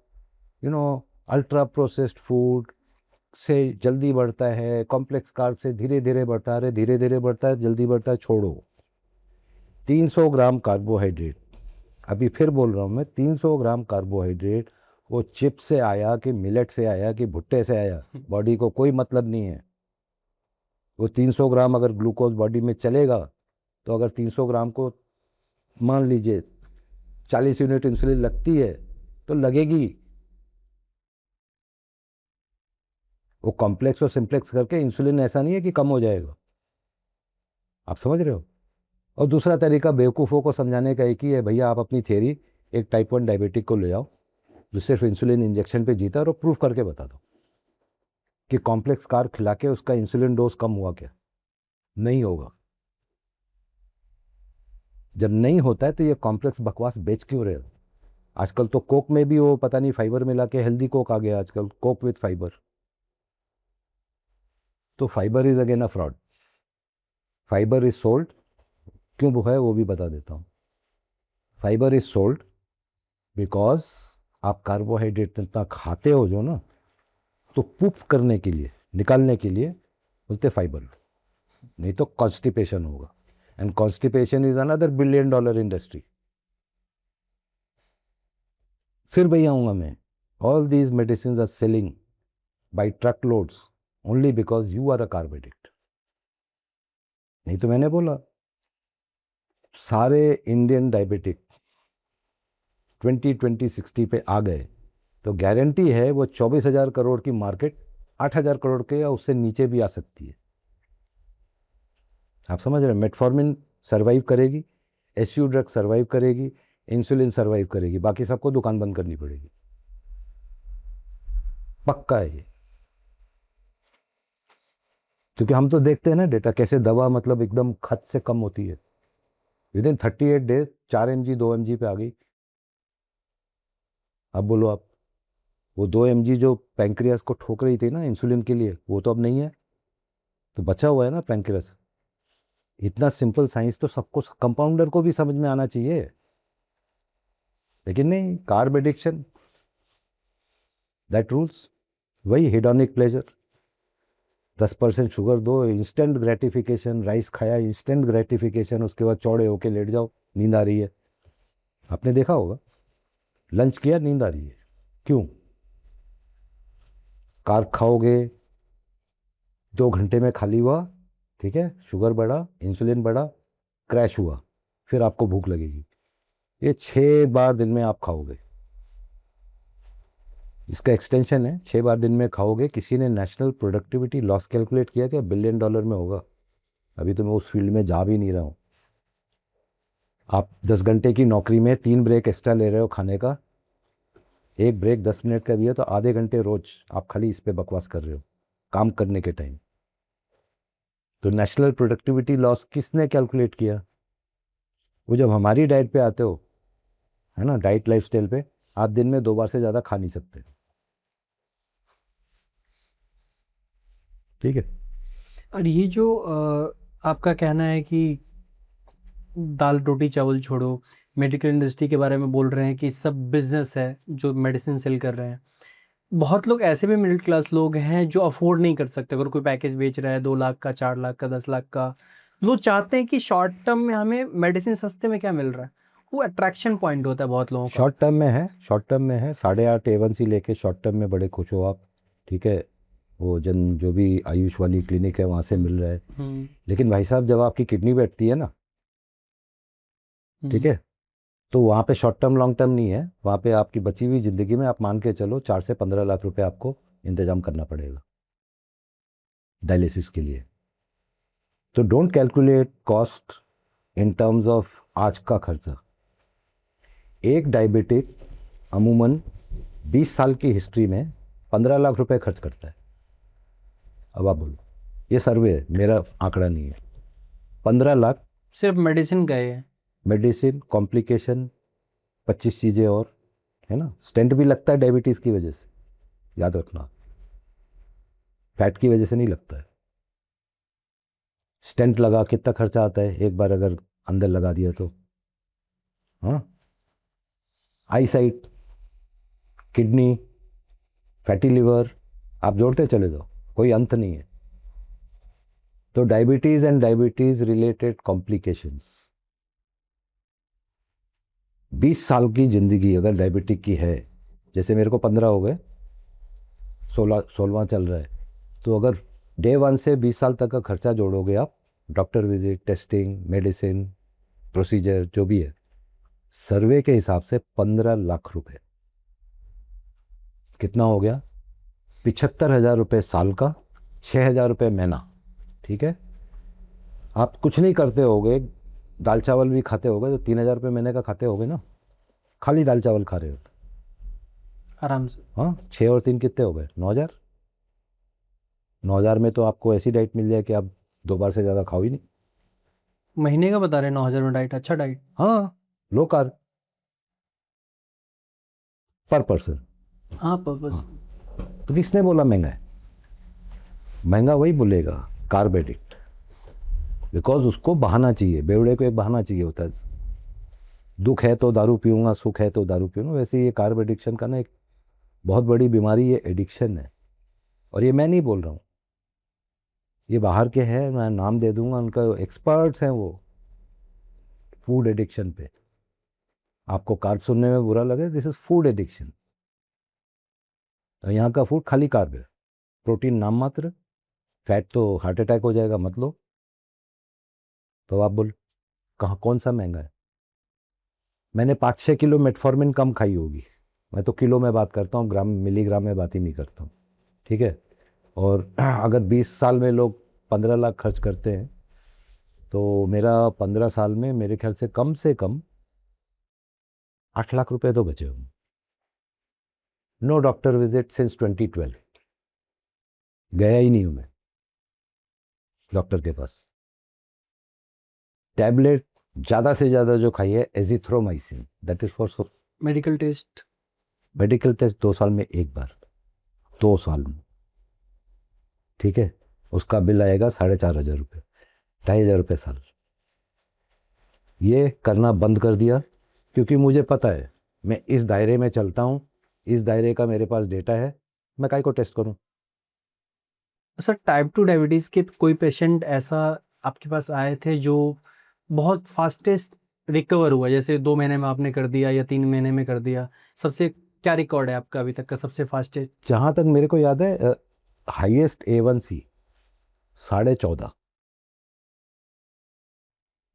you know, ultra processed food से जल्दी बढ़ता है, कॉम्प्लेक्स कार्ब से धीरे धीरे बढ़ता है। अरे धीरे धीरे बढ़ता है जल्दी बढ़ता है छोड़ो। 300 ग्राम कार्बोहाइड्रेट, अभी फिर बोल रहा हूँ मैं, 300 ग्राम कार्बोहाइड्रेट, वो चिप से आया कि मिलेट से आया कि भुट्टे से आया, बॉडी को कोई मतलब नहीं है। वो 300 ग्राम अगर ग्लूकोज बॉडी में चलेगा, तो अगर 300 ग्राम को मान लीजिए 40 यूनिट इंसुलिन लगती है, तो लगेगी। वो कॉम्प्लेक्स और सिंप्लेक्स करके इंसुलिन ऐसा नहीं है कि कम हो जाएगा, आप समझ रहे हो। और दूसरा तरीका बेवकूफ़ों को समझाने का एक ही है, भैया आप अपनी थियरी एक टाइप 1 डायबिटिक को ले आओ जो सिर्फ इंसुलिन इंजेक्शन पे जीता, और प्रूफ करके बता दो कि कॉम्प्लेक्स कार्ब खिला के उसका इंसुलिन डोज कम हुआ क्या। नहीं होगा। जब नहीं होता है तो ये कॉम्प्लेक्स बकवास बेच क्यों रहे हो? आजकल तो कोक में भी वो पता नहीं फाइबर मिला के हेल्दी कोक आ गया आजकल, कोक विथ फाइबर। तो fibre is again a fraud. Fibre is sold, क्यों वो है वो भी बता देता हूँ। फाइबर इज सोल्ड बिकॉज आप कार्बोहाइड्रेट इतना खाते हो जो ना, तो पुफ करने के लिए, निकालने के लिए बोलते फाइबर, नहीं तो कॉन्स्टिपेशन होगा। And constipation is another $1 billion industry. फिर भैया आऊँगा मैं, all these medicine are selling by truck loads only because you are a carb addict. नहीं तो मैंने बोला सारे इंडियन डायबिटिक 20-20-60 पे आ गए तो गारंटी है वो 24,000 करोड़ की मार्केट 8,000 करोड़ के या उससे नीचे भी आ सकती है। आप समझ रहे हैं, मेटफॉर्मिन सर्वाइव करेगी, एसयू ड्रग सर्वाइव करेगी, इंसुलिन सर्वाइव करेगी, बाकी सबको दुकान बंद करनी पड़ेगी। पक्का है ये, क्योंकि हम तो देखते हैं ना डेटा कैसे दवा मतलब एकदम खत से कम होती है, with in 38 days 4 mg 2 mg पे आ गई। अब बोलो आप, वो 2 mg जो पैंक्रियास को ठोक रही थी ना इंसुलिन के लिए, वो तो अब नहीं है, तो बचा हुआ है ना पैंक्रियास। इतना सिंपल साइंस तो सबको, कंपाउंडर को भी समझ में आना चाहिए, लेकिन नहीं, कार्ब एडिक्शन दैट रूल्स। वही हेडोनिक प्लेजर, 10% शुगर दो, इंस्टेंट ग्रेटिफिकेशन, राइस खाया इंस्टेंट ग्रेटिफिकेशन, उसके बाद चौड़े होके लेट जाओ, नींद आ रही है। आपने देखा होगा, लंच किया नींद आ रही है, क्यों? कार्ब खाओगे 2 घंटे में खाली हुआ, ठीक है, शुगर बढ़ा, इंसुलिन बढ़ा, क्रैश हुआ, फिर आपको भूख लगेगी। ये 6 बार दिन में आप खाओगे, इसका एक्सटेंशन है 6 बार दिन में खाओगे। किसी ने नेशनल प्रोडक्टिविटी लॉस कैलकुलेट किया क्या? $1 बिलियन में होगा। अभी तो मैं उस फील्ड में जा भी नहीं रहा हूँ। आप 10 घंटे की नौकरी में 3 ब्रेक एक्स्ट्रा ले रहे हो खाने का, एक ब्रेक 10 मिनट का भी है, तो आधे घंटे रोज आप खाली इस पे बकवास कर रहे हो काम करने के टाइम। तो नेशनल प्रोडक्टिविटी लॉस किसने कैलकुलेट किया? वो जब हमारी डाइट पे आते हो, है ना, डाइट लाइफस्टाइल पे, आप दिन में 2 बार से ज़्यादा खा नहीं सकते। ठीक है। और ये जो आपका कहना है कि दाल रोटी चावल छोड़ो, मेडिकल इंडस्ट्री के बारे में बोल रहे हैं कि सब बिजनेस है जो मेडिसिन सेल कर रहे हैं। बहुत लोग ऐसे भी मिडिल क्लास लोग हैं जो अफोर्ड नहीं कर सकते। अगर कोई पैकेज बेच रहा है 2 लाख का, 4 लाख का, 10 लाख का, लोग चाहते हैं कि शॉर्ट टर्म में हमें मेडिसिन सस्ते में क्या मिल रहा है। वो अट्रैक्शन पॉइंट होता है बहुत लोगों का। शॉर्ट टर्म में है, शॉर्ट टर्म में है 8.5 A1C लेके शॉर्ट टर्म में बड़े खुश हो आप। ठीक है, वो जो भी आयुष वाली क्लिनिक है वहाँ से मिल रहा है। लेकिन भाई साहब, जब आपकी किडनी बैठती है ना, ठीक है, तो वहाँ पे शॉर्ट टर्म लॉन्ग टर्म नहीं है। वहाँ पे आपकी बची हुई ज़िंदगी में आप मान के चलो 4 से 15 लाख रुपए आपको इंतजाम करना पड़ेगा डायलिसिस के लिए। तो don't calculate cost in terms of आज का खर्चा। एक डायबिटिक अमूमन 20 साल की हिस्ट्री में 15 लाख रुपए खर्च करता है। अब आप बोलो, ये सर्वे है, मेरा आंकड़ा नहीं है। 15 लाख सिर्फ मेडिसिन का है। मेडिसिन, कॉम्प्लिकेशन, 25 चीज़ें और, है ना। स्टेंट भी लगता है डायबिटीज़ की वजह से, याद रखना, फैट की वजह से नहीं लगता है। स्टेंट लगा कितना खर्चा आता है एक बार अगर अंदर लगा दिया तो? हाँ, आई साइट, किडनी, फैटी लिवर, आप जोड़ते चले जाओ, कोई अंत नहीं है। तो diabetes and diabetes related complications, 20 साल की ज़िंदगी अगर डायबिटिक की है, जैसे मेरे को 15 हो गए, 16वां चल रहा है, तो अगर डे 1 से 20 साल तक का खर्चा जोड़ोगे आप, doctor visit, testing, medicine, procedure जो भी है, सर्वे के हिसाब से 15 लाख रुपए। कितना हो गया? 75,000 रुपये साल का, 6,000 रुपये महीना। ठीक है, आप कुछ नहीं करते होगे, दाल चावल भी खाते होगे तो 3,000 रुपये महीने का खाते होगे ना, खाली दाल चावल खा रहे हो तो। आराम से। हाँ, 6 और 3 कितने हो गए? 9,000। 9,000 में तो आपको ऐसी डाइट मिल जाए कि आप 2 बार से ज़्यादा खाओ ही नहीं। महीने का बता रहे हैं 9,000 में डाइट, अच्छा डाइट। हाँ, लो कार्ब पर पर्सन। हाँ पर्पस। हाँ, तो किसने बोला महंगा है? महंगा वही बोलेगा कार्ब एडिक्ट, बिकॉज उसको बहाना चाहिए, बेवड़े को एक बहाना चाहिए होता है। दुख है तो दारू पीऊँगा, सुख है तो दारू पीऊँगा। वैसे ही ये कार्ब एडिक्शन का ना एक बहुत बड़ी बीमारी, ये एडिक्शन है। और ये मैं नहीं बोल रहा हूँ, ये बाहर के हैं, मैं नाम दे दूंगा, उनका एक्सपर्ट्स हैं वो फूड एडिक्शन पे। आपको कार्ब सुनने में बुरा लगे, दिस इज फूड एडिक्शन। तो यहाँ का फूड खाली कार्ब है, प्रोटीन नाम मात्र, फैट तो हार्ट अटैक हो जाएगा मत लो। तो आप बोल, कहाँ कौन सा महंगा है? मैंने 5-6 किलो मेटफॉर्मिन कम खाई होगी। मैं तो किलो में बात करता हूँ, ग्राम मिलीग्राम में बात ही नहीं करता हूँ। ठीक है, और अगर 20 साल में लोग 15 लाख खर्च करते हैं, तो मेरा 15 साल में मेरे ख्याल से कम 8 लाख रुपए तो बचे होंगे। नो डॉक्टर विजिट सिंस 2012, गया ही नहीं हूँ मैं डॉक्टर के पास। टैबलेट ज़्यादा से ज़्यादा जो खाई है azithromycin, that is for medical test. Medical test 2 साल में एक बार, 2 साल में। ठीक है, उसका बिल आएगा 4,500 रुपये, 2,500 रुपये साल। ये करना बंद कर दिया क्योंकि मुझे पता है मैं इस दायरे में चलता हूँ, इस दायरे का मेरे पास डेटा है, मैं काहे को टेस्ट करूँ। सर टाइप 2 डायबिटीज़ के कोई पेशेंट ऐसा आपके पास आए थे जो बहुत फास्टेस्ट रिकवर हुआ, जैसे 2 महीने में आपने कर दिया या 3 महीने में कर दिया? सबसे क्या रिकॉर्ड है आपका अभी तक का सबसे फास्टेस्ट? जहाँ तक मेरे को याद है, हाईएस्ट A1C 14.5।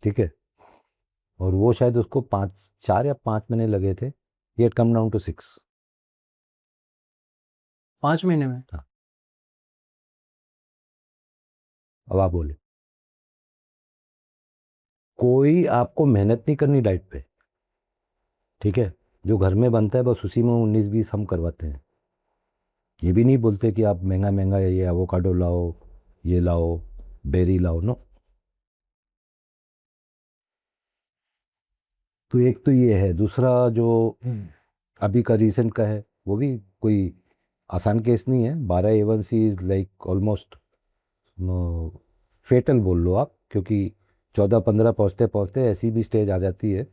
ठीक है, और वो शायद उसको 4 या 5 महीने लगे थे, he had come down to 6। 5 महीने में? अब आप बोले, कोई आपको मेहनत नहीं करनी डाइट पे, ठीक है, जो घर में बनता है बस उसी में 19-20 हम करवाते हैं। ये भी नहीं बोलते कि आप महंगा महंगा ये एवोकाडो लाओ, ये लाओ, बेरी लाओ, नो। तो एक तो ये है, दूसरा जो अभी का रिसेंट का है वो भी कोई आसान केस नहीं है। 12 A1C इज लाइक ऑलमोस्ट फेटल बोल लो आप, क्योंकि 14-15 पहुँचते पहुँचते ऐसी भी स्टेज आ जाती है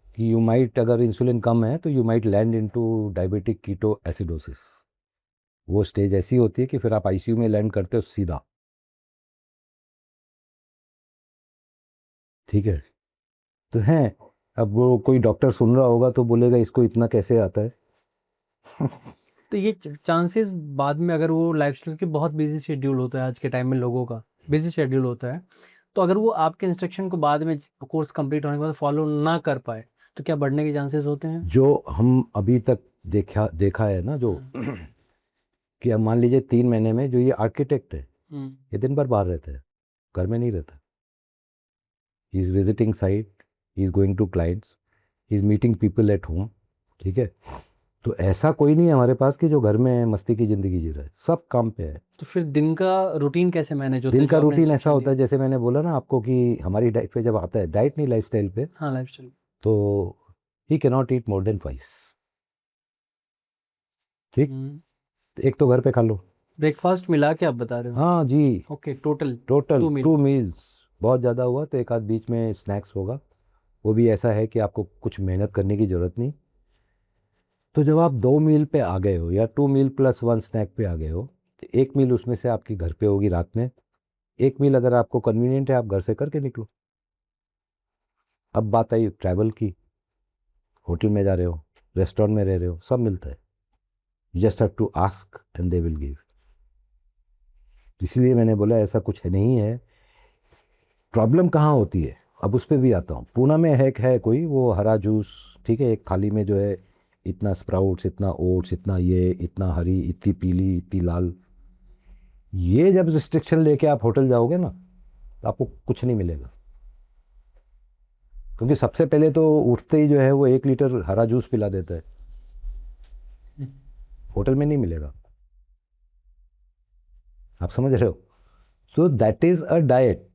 कि यू माइट, अगर इंसुलिन कम है तो you might land into diabetic ketoacidosis. वो स्टेज ऐसी होती है कि फिर आप आईसीयू में लैंड करते हो सीधा, ठीक है। तो हैं, अब वो कोई डॉक्टर सुन रहा होगा तो बोलेगा इसको इतना कैसे आता है। तो ये चांसेस बाद में, अगर वो लाइफस्टाइल की बहुत बिजी शेड्यूल होता है आज के टाइम में, लोगों का बिजी शेड्यूल होता है, तो अगर वो आपके इंस्ट्रक्शन को बाद में कोर्स कंप्लीट होने के बाद फॉलो ना कर पाए, तो क्या बढ़ने के चांसेस होते हैं? जो हम अभी तक देखा है ना, जो कि अब मान लीजिए 3 महीने में, जो ये आर्किटेक्ट है ये दिन भर बाहर रहता है, घर में नहीं रहता। He is visiting site, he is going to clients, he is meeting people at home, ठीक है। तो ऐसा कोई नहीं है हमारे पास कि जो घर में मस्ती की ज़िंदगी जी रहा है, सब काम पे है। तो फिर दिन का रूटीन कैसे मैनेज होता दिन है का जो आपने रूटीन ऐसा इंस्ट्रक्शन होता है, दिया? जैसे मैंने बोला ना आपको कि हमारी डाइट पे जब आता है, डाइट नहीं लाइफस्टाइल पे, हाँ, लाइफस्टाइल। तो he can not eat more than twice, ठीक। तो एक तो घर पे खा लो। ब्रेकफास्ट मिला के आप बता रहे हो? हाँ जी, ओके, टोटल टोटल 2 मील। 2 मील्स। बहुत ज़्यादा हुआ तो एक आध बीच में स्नैक्स होगा, वो भी ऐसा है कि आपको कुछ मेहनत करने की ज़रूरत नहीं। तो जब आप 2 मील पे आ गए हो, या 2 मील प्लस 1 स्नैक पे आ गए हो, तो 1 मील उसमें से आपकी घर पे होगी रात में। 1 मील अगर आपको कन्वीनियंट है आप घर से करके निकलो। अब बात आई ट्रैवल की, होटल में जा रहे हो, रेस्टोरेंट में रह रहे हो, सब मिलता है, just have to ask and they will give. इसलिए मैंने बोला ऐसा कुछ है नहीं है। प्रॉब्लम कहाँ होती है, अब उस पर भी आता हूँ। पूना में है कोई वो हरा जूस, ठीक है, एक थाली में जो है इतना स्प्राउट्स, इतना ओट्स, इतना ये, इतना हरी, इतनी पीली, इतनी लाल। ये जब रिस्ट्रिक्शन लेके आप होटल जाओगे ना, तो आपको कुछ नहीं मिलेगा। क्योंकि सबसे पहले तो उठते ही जो है वो 1 लीटर हरा जूस पिला देता है, होटल में नहीं मिलेगा। आप समझ रहे हो? तो दैट इज अ डाइट,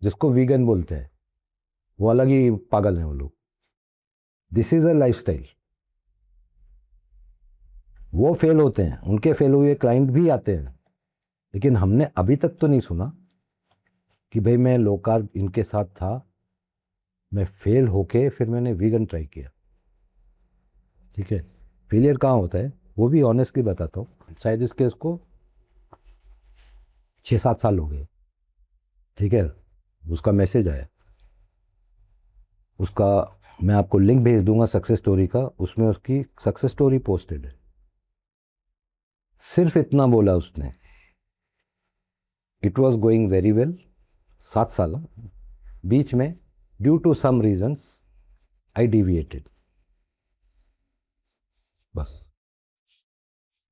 जिसको वीगन बोलते हैं, वो अलग ही पागल हैं वो लोग। This is a lifestyle. वो फेल होते हैं, उनके फेल हुए क्लाइंट भी आते हैं, लेकिन हमने अभी तक तो नहीं सुना कि भाई मैं लो कार्ब इनके साथ था, मैं फेल होके फिर मैंने वीगन ट्राई किया, ठीक है। फेलियर कहाँ होता है वो भी ऑनेस्टली बताता हूँ। शायद इसके उसको 6-7 साल हो गए, ठीक है। उसका मैसेज आया, उसका मैं आपको लिंक भेज दूंगा सक्सेस स्टोरी का, उसमें उसकी सक्सेस स्टोरी पोस्टेड है। सिर्फ इतना बोला उसने, it was going very well, 7 साल, बीच में due to some reasons I deviated, बस।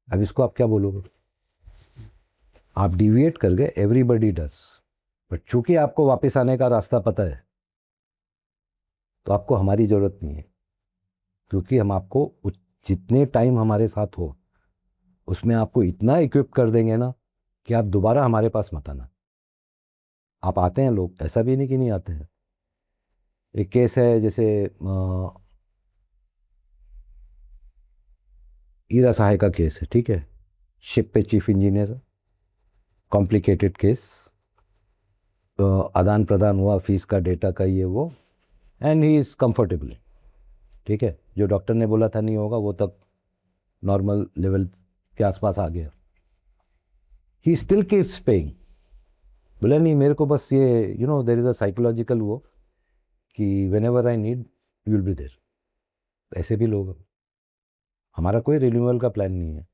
अब इसको आप क्या बोलोगे? आप डिविएट कर गए, एवरीबडी डस, बट चूंकि आपको वापस आने का रास्ता पता है, तो आपको हमारी ज़रूरत नहीं है, क्योंकि हम आपको जितने टाइम हमारे साथ हो उसमें आपको इतना इक्विप कर देंगे ना कि आप दोबारा हमारे पास मत आना। आप आते हैं लोग, ऐसा भी नहीं कि नहीं आते हैं। एक केस है जैसे ईरा सहाय का केस है, ठीक है, शिप पे चीफ इंजीनियर, कॉम्प्लिकेटेड केस, आदान प्रदान हुआ फीस का, डेटा का, ये वो, एंड ही इज़ कंफर्टेबल, ठीक है। जो डॉक्टर ने बोला था नहीं होगा वो तक नॉर्मल लेवल के आसपास आ गया। ही स्टिल कीप्स पेइंग, बोला नहीं मेरे को बस ये देयर इज़ अ साइकोलॉजिकल वो कि whenever I need you will be there. ऐसे भी लोग, हमारा कोई रिन्यूअल का प्लान नहीं है।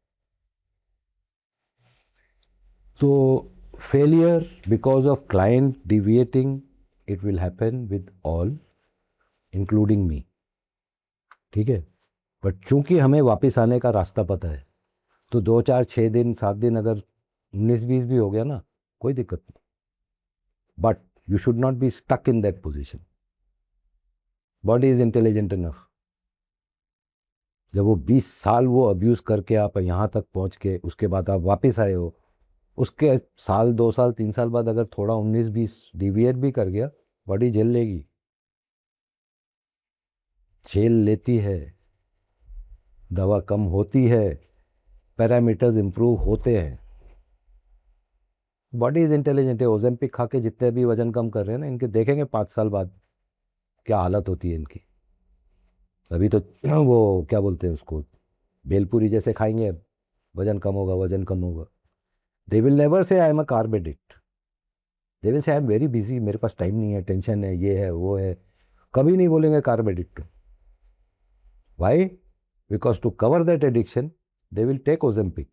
तो failure because of client deviating it will happen with all, including me. ठीक है, बट चूंकि हमें वापस आने का रास्ता पता है, तो 2 4 6 दिन 7 दिन अगर 19 20 भी हो गया ना, कोई दिक्कत नहीं. But you should not be stuck in that position. Body is intelligent enough. जब वो 20 साल वो अब्यूज़ करके आप यहाँ तक पहुँच के उसके बाद आप वापस आए हो, उसके साल 2 साल 3 साल बाद अगर थोड़ा 19 20 डिविएट भी कर गया, बॉडी झेल लेगी, झेल लेती है. दवा कम होती है, पैरामीटर्स इंप्रूव होते हैं. बॉडी इज इंटेलिजेंट है. ओजेम्पिक खा के जितने भी वजन कम कर रहे हैं ना, इनके देखेंगे 5 साल बाद क्या हालत होती है इनकी. अभी तो वो क्या बोलते हैं उसको, बेलपूरी जैसे खाएंगे, वजन कम होगा, वजन कम होगा. They will never say I am a carb addict. They will say I am very busy, मेरे पास टाइम नहीं है, टेंशन है, ये है वो है. कभी नहीं बोलेंगे carb addict. Why? Because to cover that addiction they will take Ozempic.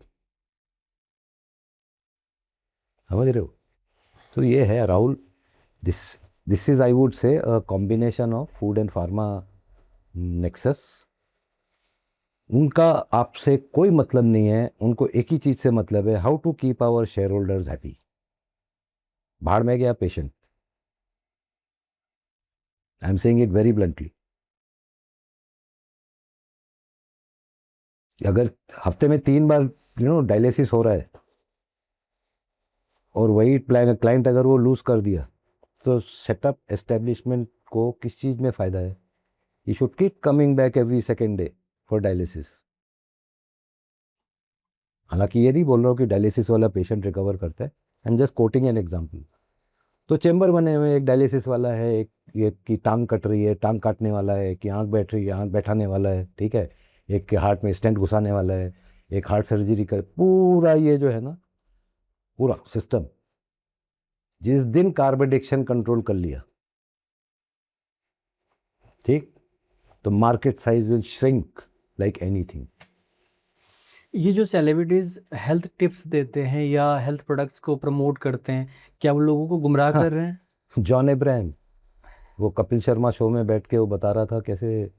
समझ रहे हो? तो ये है Rahul, this is I would say a combination of food and pharma nexus. उनका आपसे कोई मतलब नहीं है, उनको एक ही चीज से मतलब है, how to keep our shareholders happy. भाड़ में गया patient. I am saying it very bluntly. अगर हफ्ते में 3 बार डायलिसिस हो रहा है और वही क्लाइंट अगर वो लूज कर दिया, तो सेटअप एस्टेब्लिशमेंट को किस चीज़ में फ़ायदा है? You should keep coming back every second day for dialysis. हालांकि ये नहीं बोल रहा हूँ कि डायलिसिस वाला पेशेंट रिकवर करता है. आई am just coating an example. तो चेंबर बने हुए, एक डायलिसिस वाला है, एक ये की टांग कट रही है, टांग काटने वाला है, कि आँख बैठ रही है, आँख बैठाने वाला है, ठीक है, एक के हार्ट में स्टेंट घुसाने वाला है, एक हार्ट सर्जरी कर, पूरा ये जो है ना, पूरा सिस्टम. जिस दिन कार्ब एडिक्शन कंट्रोल कर लिया, ठीक, तो market size will shrink like anything. ये जो सेलिब्रिटीज हेल्थ टिप्स देते हैं या हेल्थ प्रोडक्ट्स को प्रमोट करते हैं, क्या वो लोगों को गुमराह हाँ. कर रहे हैं? जॉन एब्राहम, वो कपिल शर्मा शो में बैठ के वो बता रहा था कैसे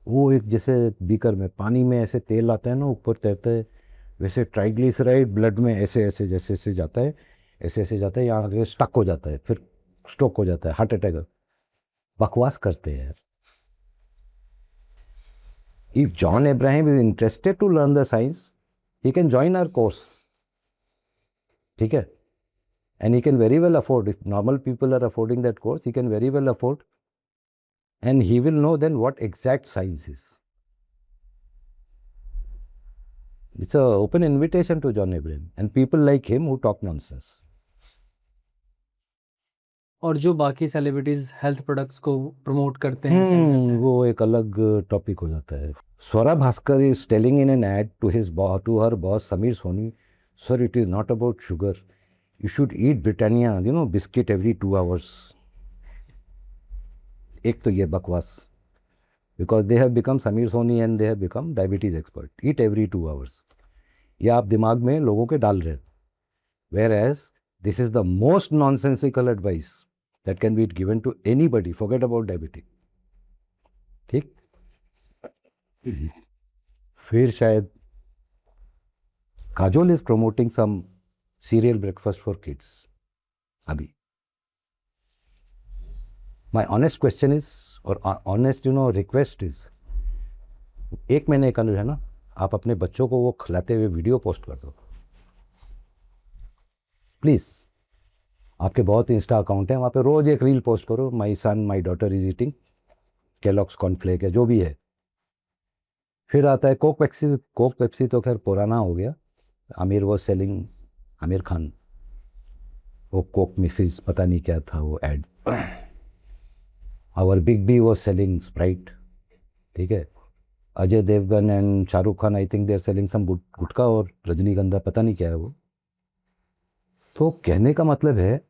वो एक जैसे बीकर में पानी में ऐसे तेल आता है ना, ऊपर तैरता है, वैसे ट्राइग्लिसराइड ब्लड में ऐसे ऐसे जैसे ऐसे जाता है, ऐसे ऐसे जाता है, यहाँ से स्टक हो जाता है, फिर स्ट्रोक हो जाता है, हार्ट अटैक. बकवास करते हैं. If John Abraham is interested to learn the science, he can join our course. ठीक है, and he can very well afford, if normal people are affording that course, he can very well afford, and he will know then what exact science is. It's a open invitation to John Abraham and people like him who talk nonsense. और जो बाकी celebrities health products को promote करते हैं, cell करते हैं, वो एक अलग टॉपिक हो जाता है. Swara Bhaskar is telling in an ad to her boss Sameer Soni, sir, it is not about sugar. You should eat Britannia, biscuit every 2 hours. एक तो ये बकवास, because they have become Sameer Soni and they have become diabetes expert. Eat every 2 hours. ये आप दिमाग में लोगों के डाल रहे हैं. Whereas this is the most nonsensical advice that can be given to anybody. Forget about diabetic. ठीक. फिर शायद Kajol is promoting some cereal breakfast for kids. अभी my honest question is, or honest request is, एक महीने का है ना, आप अपने बच्चों को वो खिलाते हुए वीडियो पोस्ट कर दो प्लीज़. आपके बहुत इंस्टा अकाउंट हैं, वहाँ पे रोज़ एक रील पोस्ट करो, my son my daughter is eating Kellogg's cornflake है, जो भी है. फिर आता है कोक पेप्सी तो खैर पुराना हो गया. आमिर वॉज सेलिंग, आमिर खान, वो कोक मिफिज पता नहीं क्या था वो ad. Our big B was selling Sprite. ठीक है, Ajay Devgan and Shahrukh Khan, I think they are selling some gutkha और रजनीगंधा, पता नहीं क्या है वो. तो कहने का मतलब है,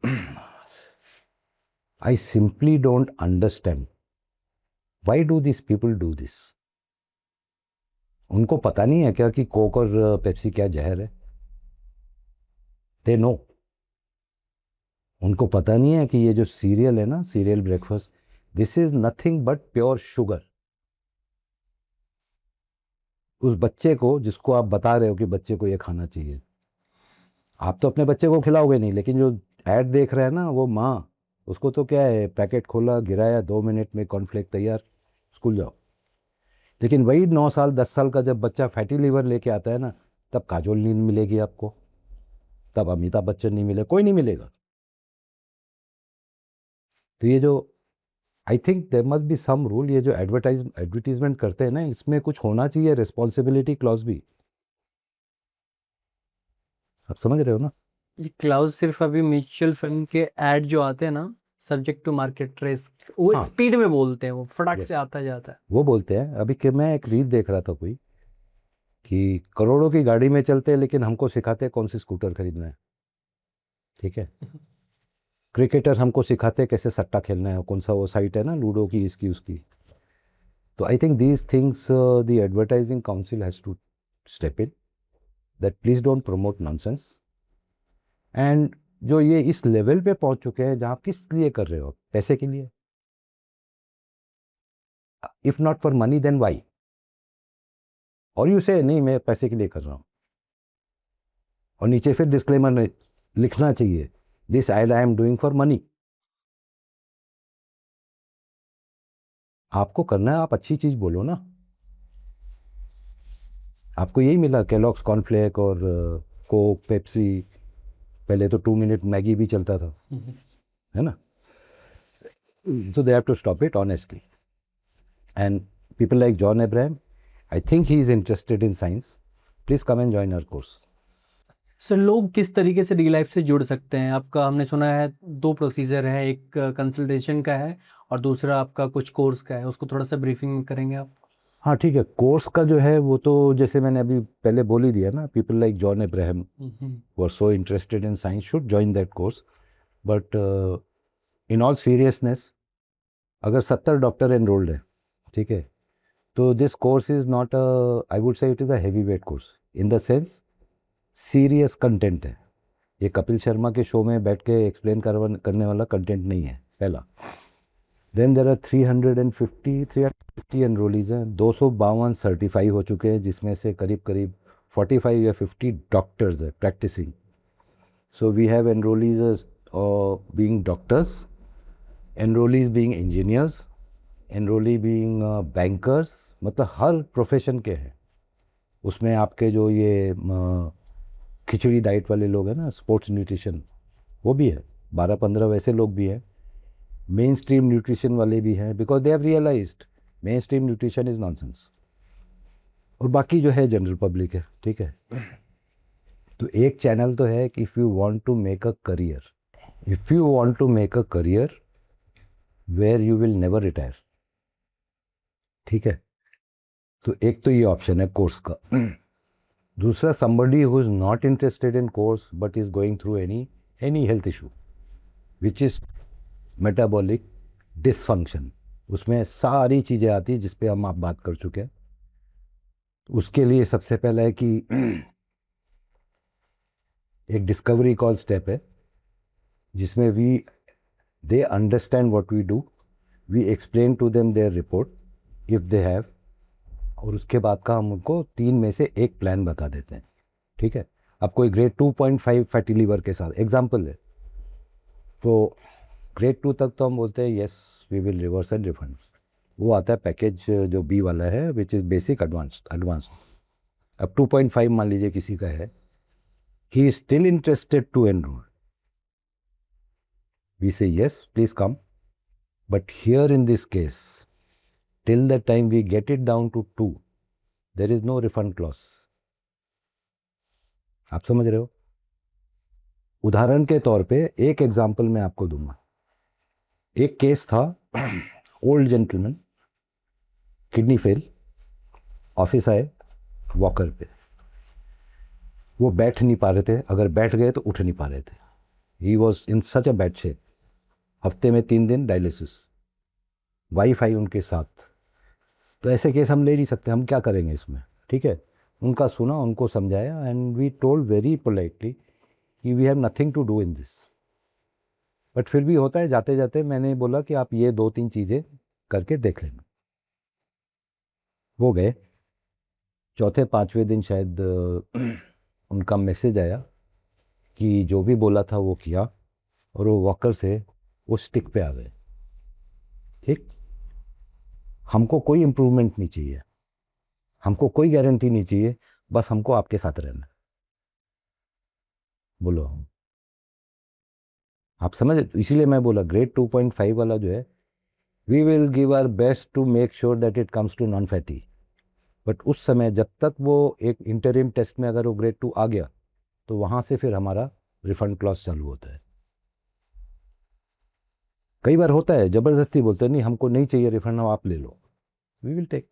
I simply don't understand why do this people do this. उनको पता नहीं है क्या कि कोक और पेप्सी क्या जहर है? They know. उनको पता नहीं है कि ये जो सीरियल है ना, serial breakfast, this is nothing but pure sugar. उस बच्चे को जिसको आप बता रहे हो कि बच्चे को ये खाना चाहिए, आप तो अपने बच्चे को खिलाओगे नहीं, लेकिन जो ऐड देख रहा है ना वो माँ, उसको तो क्या है, पैकेट खोला, गिराया, 2 मिनट में कॉर्नफ्लेक्स तैयार, स्कूल जाओ। लेकिन वही 9 साल 10 साल का जब बच्चा फैटी लीवर लेके आता है ना, तब काजोल नहीं मिलेगी आपको, तब अमिताभ बच्चन नहीं मिले, कोई नहीं मिलेगा। तो ये जो, I think there must be some rule, ये जो एडवर्टीजमेंट करते हैं ना, इसमें कुछ होना चाहिए, रिस्पॉन्सिबिलिटी क्लॉज भी। आप समझ रहे हो ना? ये क्लाउज सिर्फ अभी म्यूचुअल फंड के ऐड जो आते हैं ना, सब्जेक्ट टू मार्केट रिस्क, वो हाँ, स्पीड में बोलते हैं, वो फटाक yes, से आता जाता है। वो बोलते हैं। अभी कि मैं एक रील देख रहा था कोई, कि करोड़ों की गाड़ी में चलते हैं लेकिन हमको सिखाते हैं कौन सी स्कूटर खरीदना है। ठीक है, क्रिकेटर हमको सिखाते हैं कैसे सट्टा खेलना है, कौन सा वो साइट है ना लूडो की, इसकी उसकी। तो I think these things the advertising council has to step in, that please don't promote nonsense. And जो ये इस लेवल पे पहुंच चुके हैं जहाँ किस लिए कर रहे हो, पैसे के लिए? If not for money then why? और यू से नहीं मैं पैसे के लिए कर रहा हूँ, और नीचे फिर डिस्क्लेमर लिखना चाहिए, this I am doing for money. आपको करना है, आप अच्छी चीज बोलो ना। आपको यही मिला केलॉग्स कॉर्नफ्लेक और कोक पेप्सी, पहले तो 2 मिनट मैगी भी चलता था, है ना? So they have to stop it honestly. And people like John Abraham, I think he is interested in science, please come and join our course. Sir लोग किस तरीके से डी लाइफ से जुड़ सकते हैं? आपका हमने सुना है 2 प्रोसीजर है, एक कंसल्टेशन का है और दूसरा आपका कुछ कोर्स का है, उसको थोड़ा सा ब्रीफिंग करेंगे आप? हाँ ठीक है, कोर्स का जो है वो तो जैसे मैंने अभी पहले बोल ही दिया ना, people like John Abraham who are so interested in science should join that course. But in all seriousness, अगर 70 डॉक्टर एनरोल्ड है, ठीक है, तो this course is not I would से it is a heavy weight course, in the sense serious content है। ये कपिल शर्मा के show में बैठ के एक्सप्लेन करने वाला कंटेंट नहीं है, पहला। देन देर आर 350 एनरोलीज हैं, 252 सर्टिफाई हो चुके हैं, जिसमें से करीब करीब 45 या 50 डॉक्टर्स है practising. So we have enrollees as being doctors, enrollees being engineers, enrollee being bankers, मतलब हर प्रोफेशन के हैं उसमें। आपके जो ये खिचड़ी डाइट वाले लोग हैं ना, स्पोर्ट्स न्यूट्रिशन, वो भी है, 12-15 वैसे लोग भी हैं। मेन स्ट्रीम न्यूट्रिशन वाले भी हैं, because they have realised mainstream nutrition is nonsense. और बाकी जो है जनरल पब्लिक है, ठीक है। तो एक चैनल तो है कि if you want to make a career, if you want to make a career where you will never retire, ठीक है, तो एक तो ये ऑप्शन है कोर्स का। दूसरा, somebody who is not interested in course but is going through any health issue which is metabolic dysfunction, उसमें सारी चीज़ें आती हैं जिस पे हम आप बात कर चुके हैं। उसके लिए सबसे पहला है कि एक डिस्कवरी कॉल स्टेप है, जिसमें they understand what we do, we explain to them their report if they have, और उसके बाद का हम उनको 3 में से एक प्लान बता देते हैं, ठीक है। अब कोई ग्रेड 2.5 फैटी लीवर के साथ एग्जाम्पल है, तो ग्रेड 2 तक तो हम बोलते हैं yes we will reverse and refund. वो आता है पैकेज जो बी वाला है, विच इज़ बेसिक एडवांस। अब 2.5 मान लीजिए किसी का है, he is still interested to enrol, we say yes please come, but here in this case till the time we get it down to 2 there is no refund clause। आप समझ रहे हो? उदाहरण के तौर पे एक एग्जांपल मैं आपको दूंगा। एक केस था, old gentleman, kidney fail, office आए वॉकर पे, वो बैठ नहीं पा रहे थे, अगर बैठ गए तो उठ नहीं पा रहे थे, he was in such a bad shape. हफ्ते में 3 दिन डायलिसिस, वाईफाई उनके साथ। तो ऐसे केस हम ले नहीं सकते, हम क्या करेंगे इसमें, ठीक है। उनका सुना, उनको समझाया, and we told very politely कि we have nothing to do in this, but फिर भी होता है, जाते जाते मैंने बोला कि आप ये 2-3 चीज़ें करके देख लेना। वो गए, चौथे 5वें दिन शायद उनका मैसेज आया कि जो भी बोला था वो किया, और वो वॉकर से वो स्टिक पे आ गए। ठीक, हमको कोई इम्प्रूवमेंट नहीं चाहिए, हमको कोई गारंटी नहीं चाहिए, बस हमको आपके साथ रहना। बोलो, आप समझ, इसीलिए मैं बोला ग्रेड 2.5 वाला जो है, we will give our best to make sure that it comes to non fatty. But उस समय जब तक वो एक इंटरिम टेस्ट में अगर वो ग्रेड 2 आ गया, तो वहाँ से फिर हमारा रिफंड क्लॉज चालू होता है। कई बार होता है ज़बरदस्ती बोलते हैं नहीं हमको नहीं चाहिए रिफंड, आप ले लो, वी विल टेक।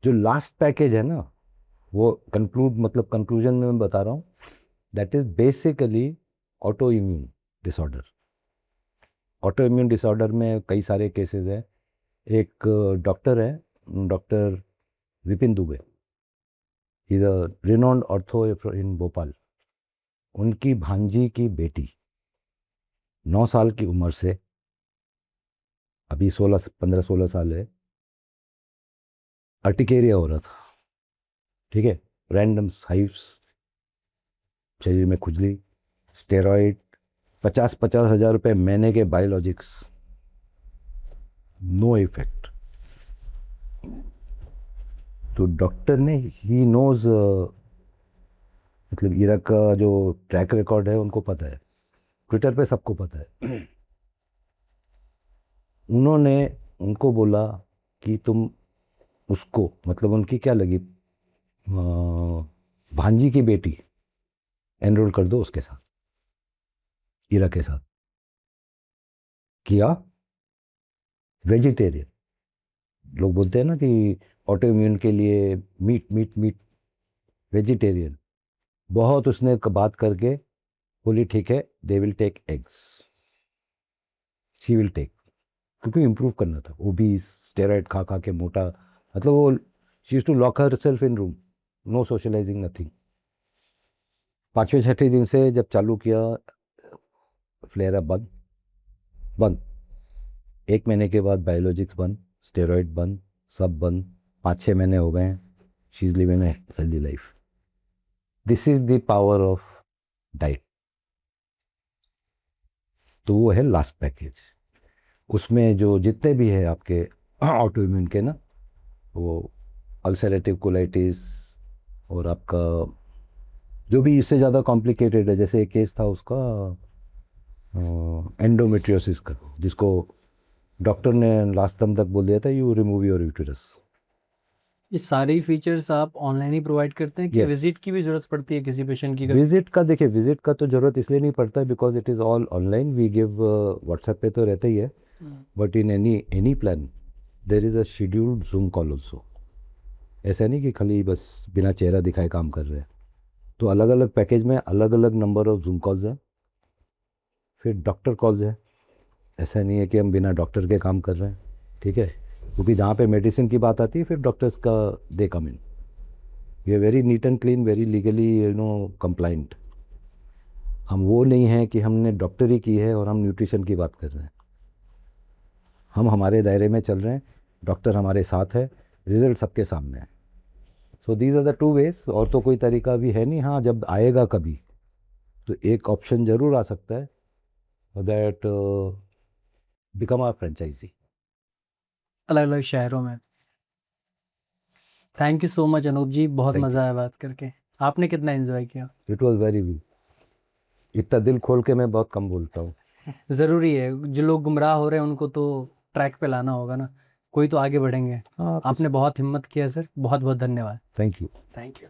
जो लास्ट पैकेज है ना, वो कंक्लूजन में मैं बता रहा हूँ, that is basically autoimmune disorder. Autoimmune disorder में कई सारे केसेस हैं। एक डॉक्टर है, doctor Vipin Dubey, he is a renowned ortho in Bhopal. उनकी भांजी की बेटी 9 साल की उम्र से, अभी 15-16 साल है, अर्टिकेरिया हो रहा था। ठीक है, रैंडम हाइव्स, शरीर में खुजली, स्टेरॉइड, 50-50 हज़ार रुपये महीने के बायोलॉजिक्स, नो इफेक्ट। तो डॉक्टर ने, ही नोज, मतलब इरा का जो ट्रैक रिकॉर्ड है उनको पता है, ट्विटर पे सबको पता है। उन्होंने उनको बोला कि तुम उसको, मतलब उनकी क्या लगी, भांजी की बेटी एनरोल कर दो उसके साथ, इरा के साथ। किया, वेजिटेरियन। लोग बोलते हैं ना कि ऑटो इम्यून के लिए मीट मीट मीट, वेजिटेरियन। बहुत उसने बात करके बोली ठीक है, they will take eggs, she will take, क्योंकि इम्प्रूव करना था। ओबीस, स्टेरॉइड खा खा के मोटा, मतलब वो she used to lock herself in room, no socialising, nothing. 5वें-6वें दिन से जब चालू किया, फ्लेयर अप बंद बंद, 1 महीने के बाद बायोलॉजिक्स बंद, स्टेरॉइड बंद, सब बंद, 5-6 महीने हो गए, she is living a healthy life. This is the power of diet. तो वो है लास्ट पैकेज। उसमें जो जितने भी है आपके ऑटो इम्यून के ना, वो अल्सरेटिव कोलाइटिस, और आपका जो भी इससे ज़्यादा कॉम्प्लिकेटेड है, जैसे एक केस था उसका एंडोमेट्रियोसिस का, जिसको डॉक्टर ने लास्ट टाइम तक बोल दिया था यू रिमूव योर यूटेरस। ये सारे ही फीचर्स आप ऑनलाइन ही प्रोवाइड करते हैं कि Yes. विजिट की भी जरूरत पड़ती है किसी पेशेंट की? विजिट का देखिए, विजिट का तो ज़रूरत इसलिए नहीं पड़ता because it is all online, we give, WhatsApp पे तो रहता ही है, but in any plan there is a scheduled Zoom call also. ऐसा नहीं कि खाली बस बिना चेहरा दिखाए काम कर रहे हैं। तो अलग अलग पैकेज में अलग अलग नंबर ऑफ जूम कॉल्स हैं, फिर डॉक्टर कॉल्स हैं। ऐसा नहीं है कि हम बिना डॉक्टर के काम कर रहे हैं, ठीक है, क्योंकि जहाँ पे मेडिसिन की बात आती है फिर डॉक्टर्स का they come in. We are very neat and clean, very legally compliant. हम वो नहीं हैं कि हमने डॉक्टरी की है और हम न्यूट्रिशन की बात कर रहे हैं। हम हमारे दायरे में चल रहे हैं, डॉक्टर हमारे साथ है, रिजल्ट सबके सामने है। So these are the 2 ways, और तो कोई तरीका भी है नहीं। हाँ, जब आएगा कभी तो एक ऑप्शन ज़रूर आ सकता है, दैट बिकम आवर फ्रेंचाइजी अलग अलग शहरों में। Thank you so much Anup ji, बहुत Thank you. मज़ा आया बात करके। आपने कितना एंजॉय किया? It was very good. इतना दिल खोल के मैं बहुत कम बोलता हूँ। ज़रूरी है, जो लोग गुमराह हो रहे हैं उनको तो ट्रैक पे लाना होगा ना, कोई तो आगे बढ़ेंगे। हाँ, आपने बहुत हिम्मत किया सर, बहुत बहुत धन्यवाद। Thank you. Thank you.